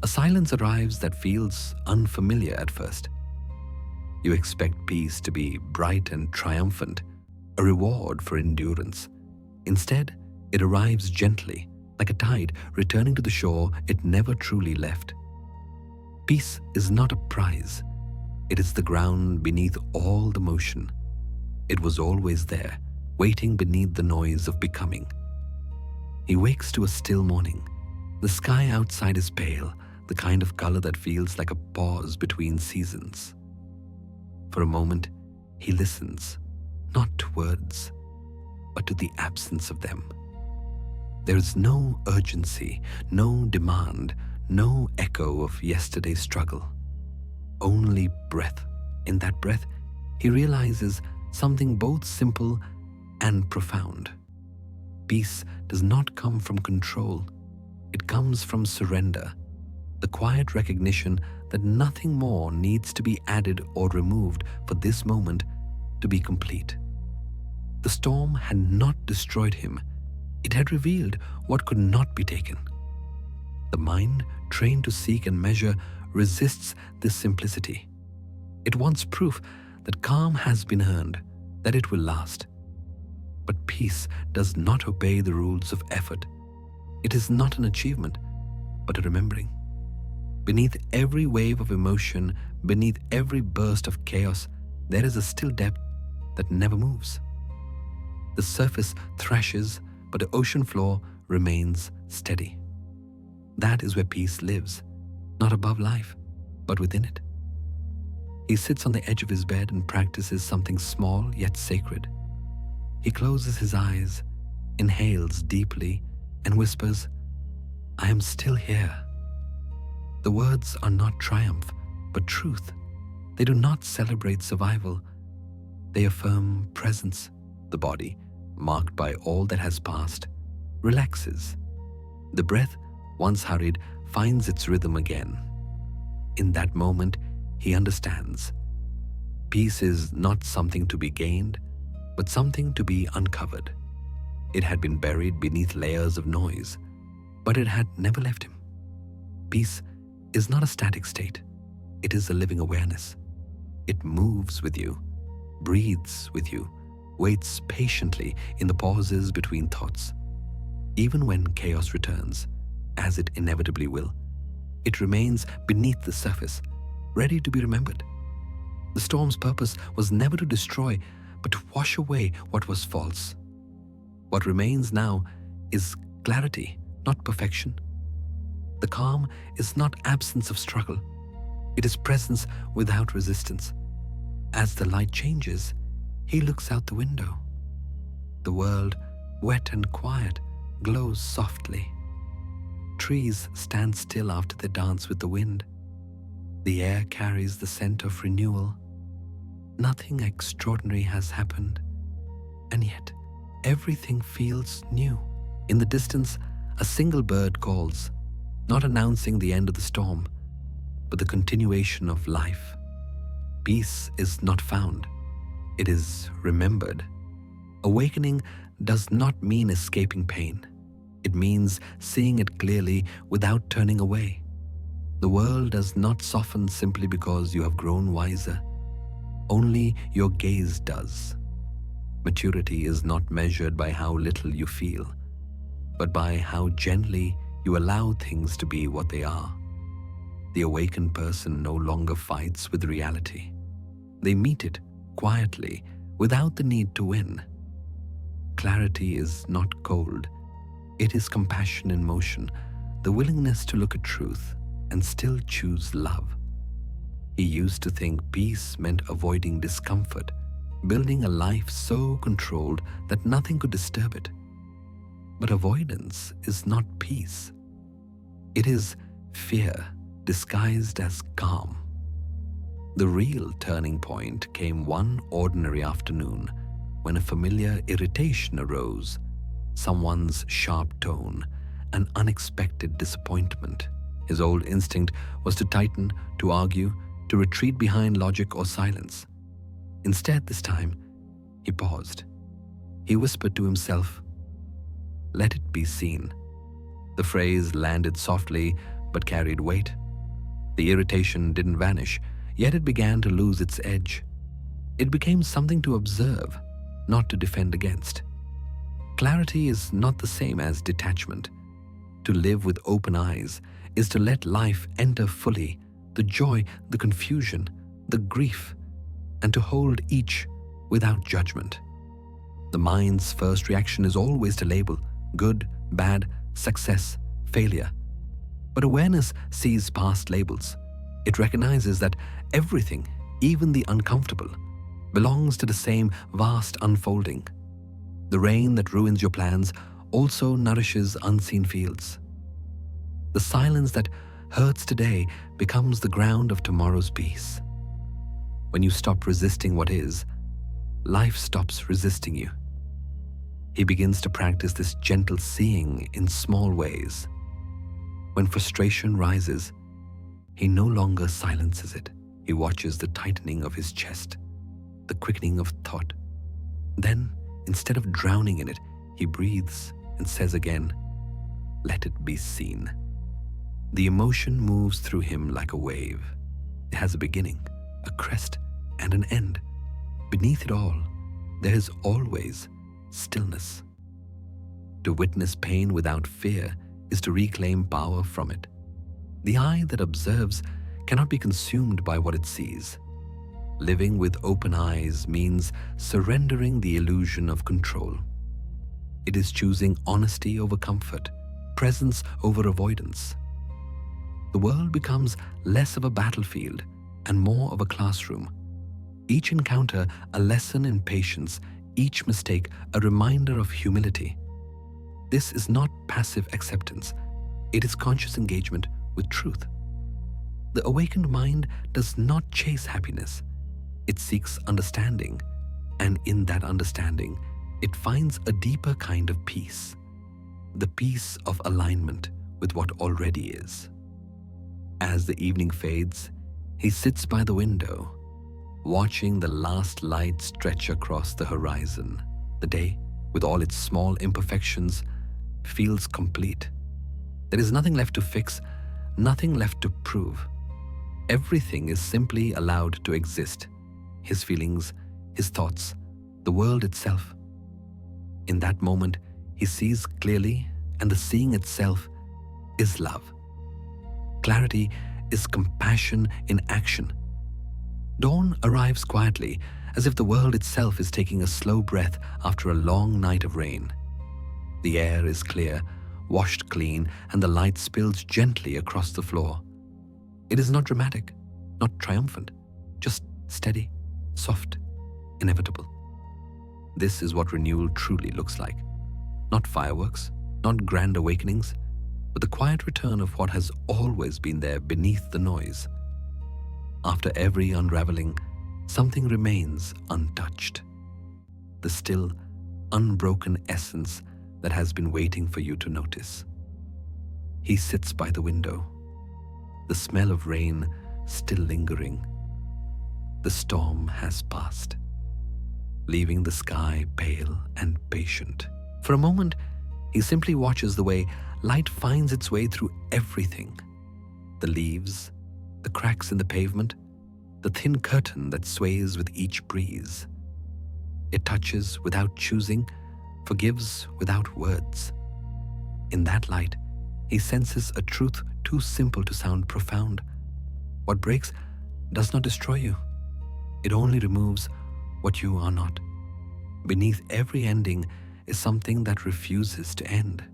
a silence arrives that feels unfamiliar at first. You expect peace to be bright and triumphant, a reward for endurance. Instead, it arrives gently, like a tide returning to the shore it never truly left. Peace is not a prize. It is the ground beneath all the motion. It was always there, waiting beneath the noise of becoming. He wakes to a still morning, The sky outside is pale, the kind of color that feels like a pause between seasons. For a moment, he listens, not to words, but to the absence of them. There is no urgency, no demand, no echo of yesterday's struggle. Only breath. In that breath, he realizes something both simple and profound. Peace does not come from control. It comes from surrender, the quiet recognition that nothing more needs to be added or removed for this moment to be complete. The storm had not destroyed him. It had revealed what could not be taken. The mind, trained to seek and measure, resists this simplicity. It wants proof that calm has been earned, that it will last. But peace does not obey the rules of effort. It is not an achievement, but a remembering. Beneath every wave of emotion, beneath every burst of chaos, there is a still depth that never moves. The surface thrashes, but the ocean floor remains steady. That is where peace lives, not above life, but within it. He sits on the edge of his bed and practices something small yet sacred. He closes his eyes, inhales deeply, and whispers, "I am still here." The words are not triumph, but truth. They do not celebrate survival. They affirm presence. The body, marked by all that has passed, relaxes. The breath, once hurried, finds its rhythm again. In that moment, he understands. Peace is not something to be gained, but something to be uncovered. It had been buried beneath layers of noise, but it had never left him. Peace is not a static state. It is a living awareness. It moves with you, breathes with you, waits patiently in the pauses between thoughts. Even when chaos returns, as it inevitably will, it remains beneath the surface, ready to be remembered. The storm's purpose was never to destroy, but to wash away what was false. What remains now is clarity, not perfection. The calm is not absence of struggle. It is presence without resistance. As the light changes, he looks out the window. The world, wet and quiet, glows softly. Trees stand still after they dance with the wind. The air carries the scent of renewal. Nothing extraordinary has happened, and yet everything feels new. In the distance, a single bird calls, not announcing the end of the storm, but the continuation of life. Peace is not found. It is remembered. Awakening does not mean escaping pain. It means seeing it clearly without turning away. The world does not soften simply because you have grown wiser. Only your gaze does. Maturity is not measured by how little you feel, but by how gently you allow things to be what they are. The awakened person no longer fights with reality. They meet it quietly, without the need to win. Clarity is not cold. It is compassion in motion, the willingness to look at truth and still choose love. He used to think peace meant avoiding discomfort, building a life so controlled that nothing could disturb it. But avoidance is not peace. It is fear disguised as calm. The real turning point came one ordinary afternoon when a familiar irritation arose, someone's sharp tone, an unexpected disappointment. His old instinct was to tighten, to argue, to retreat behind logic or silence. Instead, this time, he paused. He whispered to himself, "Let it be seen." The phrase landed softly but carried weight. The irritation didn't vanish, yet it began to lose its edge. It became something to observe, not to defend against. Clarity is not the same as detachment. To live with open eyes is to let life enter fully, the joy, the confusion, the grief, and to hold each without judgment. The mind's first reaction is always to label good, bad, success, failure. But awareness sees past labels. It recognizes that everything, even the uncomfortable, belongs to the same vast unfolding. The rain that ruins your plans also nourishes unseen fields. The silence that hurts today becomes the ground of tomorrow's peace. When you stop resisting what is, life stops resisting you. He begins to practice this gentle seeing in small ways. When frustration rises, he no longer silences it. He watches the tightening of his chest, the quickening of thought. Then, instead of drowning in it, he breathes and says again, "Let it be seen." The emotion moves through him like a wave. It has a beginning, a crest, and an end. Beneath it all, there is always stillness. To witness pain without fear is to reclaim power from it. The eye that observes cannot be consumed by what it sees. Living with open eyes means surrendering the illusion of control. It is choosing honesty over comfort, presence over avoidance. The world becomes less of a battlefield and more of a classroom. Each encounter a lesson in patience, each mistake a reminder of humility. This is not passive acceptance. It is conscious engagement with truth. The awakened mind does not chase happiness. It seeks understanding, and in that understanding, it finds a deeper kind of peace, the peace of alignment with what already is. As the evening fades, he sits by the window, watching the last light stretch across the horizon. The day, with all its small imperfections, feels complete. There is nothing left to fix, nothing left to prove. Everything is simply allowed to exist. His feelings, his thoughts, the world itself. In that moment, he sees clearly, and the seeing itself is love. Clarity is compassion in action. Dawn arrives quietly, as if the world itself is taking a slow breath after a long night of rain. The air is clear, washed clean, and the light spills gently across the floor. It is not dramatic, not triumphant, just steady, soft, inevitable. This is what renewal truly looks like. Not fireworks, not grand awakenings, but the quiet return of what has always been there beneath the noise. After every unraveling, something remains untouched. The still, unbroken essence that has been waiting for you to notice. He sits by the window, the smell of rain still lingering. The storm has passed, leaving the sky pale and patient. For a moment, he simply watches the way light finds its way through everything. The leaves, the cracks in the pavement, the thin curtain that sways with each breeze. It touches without choosing, forgives without words. In that light, he senses a truth too simple to sound profound. What breaks does not destroy you. It only removes what you are not. Beneath every ending is something that refuses to end.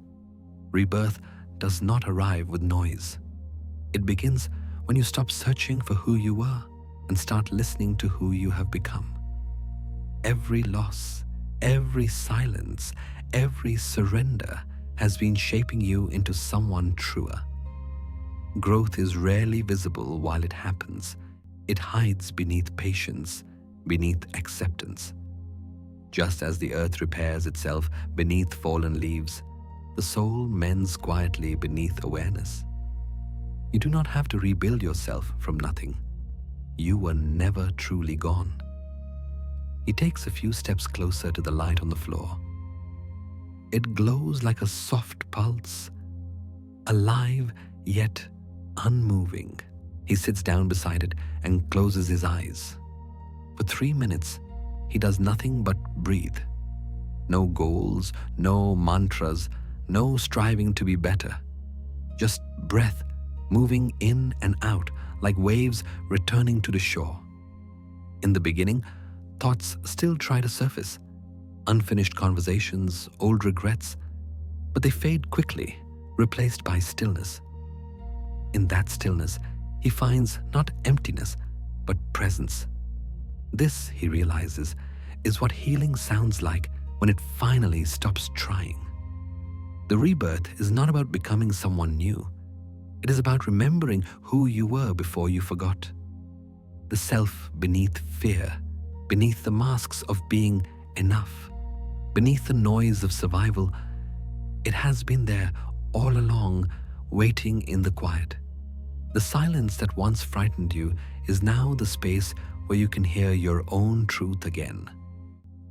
Rebirth does not arrive with noise. It begins when you stop searching for who you were and start listening to who you have become. Every loss, every silence, every surrender has been shaping you into someone truer. Growth is rarely visible while it happens. It hides beneath patience, beneath acceptance. Just as the earth repairs itself beneath fallen leaves, the soul mends quietly beneath awareness. You do not have to rebuild yourself from nothing. You were never truly gone. He takes a few steps closer to the light on the floor. It glows like a soft pulse, alive yet unmoving. He sits down beside it and closes his eyes. For 3 minutes, he does nothing but breathe. No goals, no mantras, no striving to be better. Just breath moving in and out like waves returning to the shore. In the beginning, thoughts still try to surface. Unfinished conversations, old regrets, but they fade quickly, replaced by stillness. In that stillness, he finds not emptiness, but presence. This, he realizes, is what healing sounds like when it finally stops trying. The rebirth is not about becoming someone new. It is about remembering who you were before you forgot. The self beneath fear, beneath the masks of being enough, beneath the noise of survival, it has been there all along, waiting in the quiet. The silence that once frightened you is now the space where you can hear your own truth again.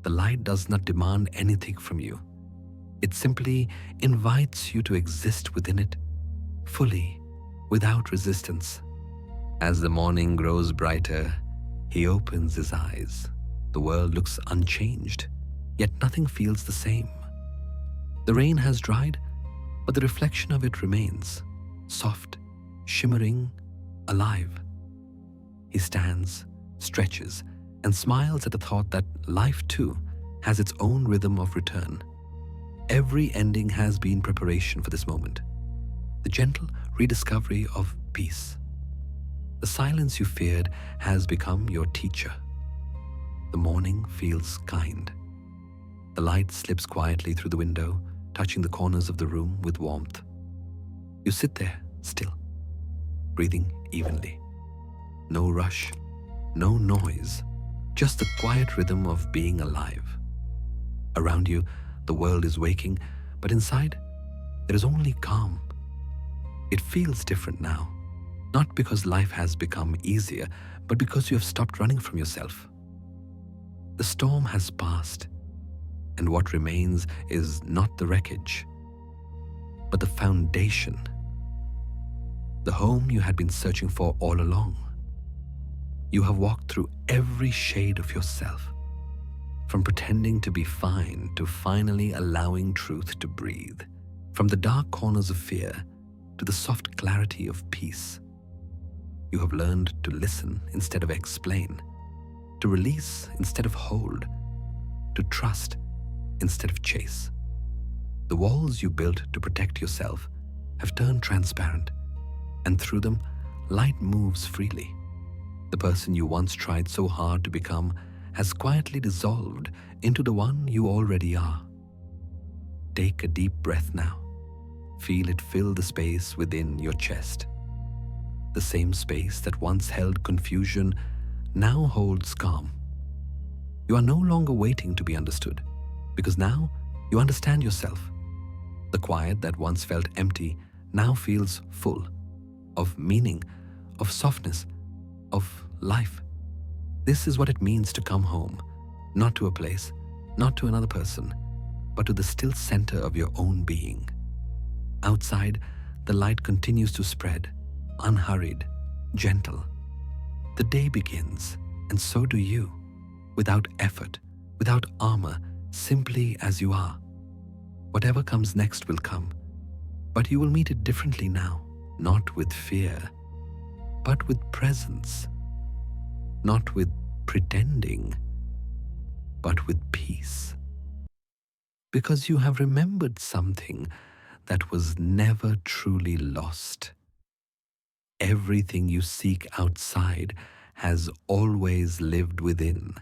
The light does not demand anything from you. It simply invites you to exist within it, fully, without resistance. As the morning grows brighter, he opens his eyes. The world looks unchanged, yet nothing feels the same. The rain has dried, but the reflection of it remains, soft, shimmering, alive. He stands, stretches, and smiles at the thought that life too has its own rhythm of return. Every ending has been preparation for this moment, the gentle rediscovery of peace. The silence you feared has become your teacher. The morning feels kind. The light slips quietly through the window, touching the corners of the room with warmth. You sit there, still, breathing evenly. No rush, no noise, just the quiet rhythm of being alive. Around you, the world is waking, but inside, there is only calm. It feels different now, not because life has become easier, but because you have stopped running from yourself. The storm has passed, and what remains is not the wreckage, but the foundation, the home you had been searching for all along. You have walked through every shade of yourself, from pretending to be fine to finally allowing truth to breathe, from the dark corners of fear to the soft clarity of peace. You have learned to listen instead of explain, to release instead of hold, to trust instead of chase. The walls you built to protect yourself have turned transparent, and through them, light moves freely. The person you once tried so hard to become has quietly dissolved into the one you already are. Take a deep breath now. Feel it fill the space within your chest. The same space that once held confusion now holds calm. You are no longer waiting to be understood, because now you understand yourself. The quiet that once felt empty now feels full of meaning, of softness, of life. This is what it means to come home, not to a place, not to another person, but to the still center of your own being. Outside, the light continues to spread, unhurried, gentle. The day begins, and so do you, without effort, without armor, simply as you are. Whatever comes next will come, but you will meet it differently now, not with fear, but with presence, not with pretending, but with peace. Because you have remembered something that was never truly lost. Everything you seek outside has always lived within.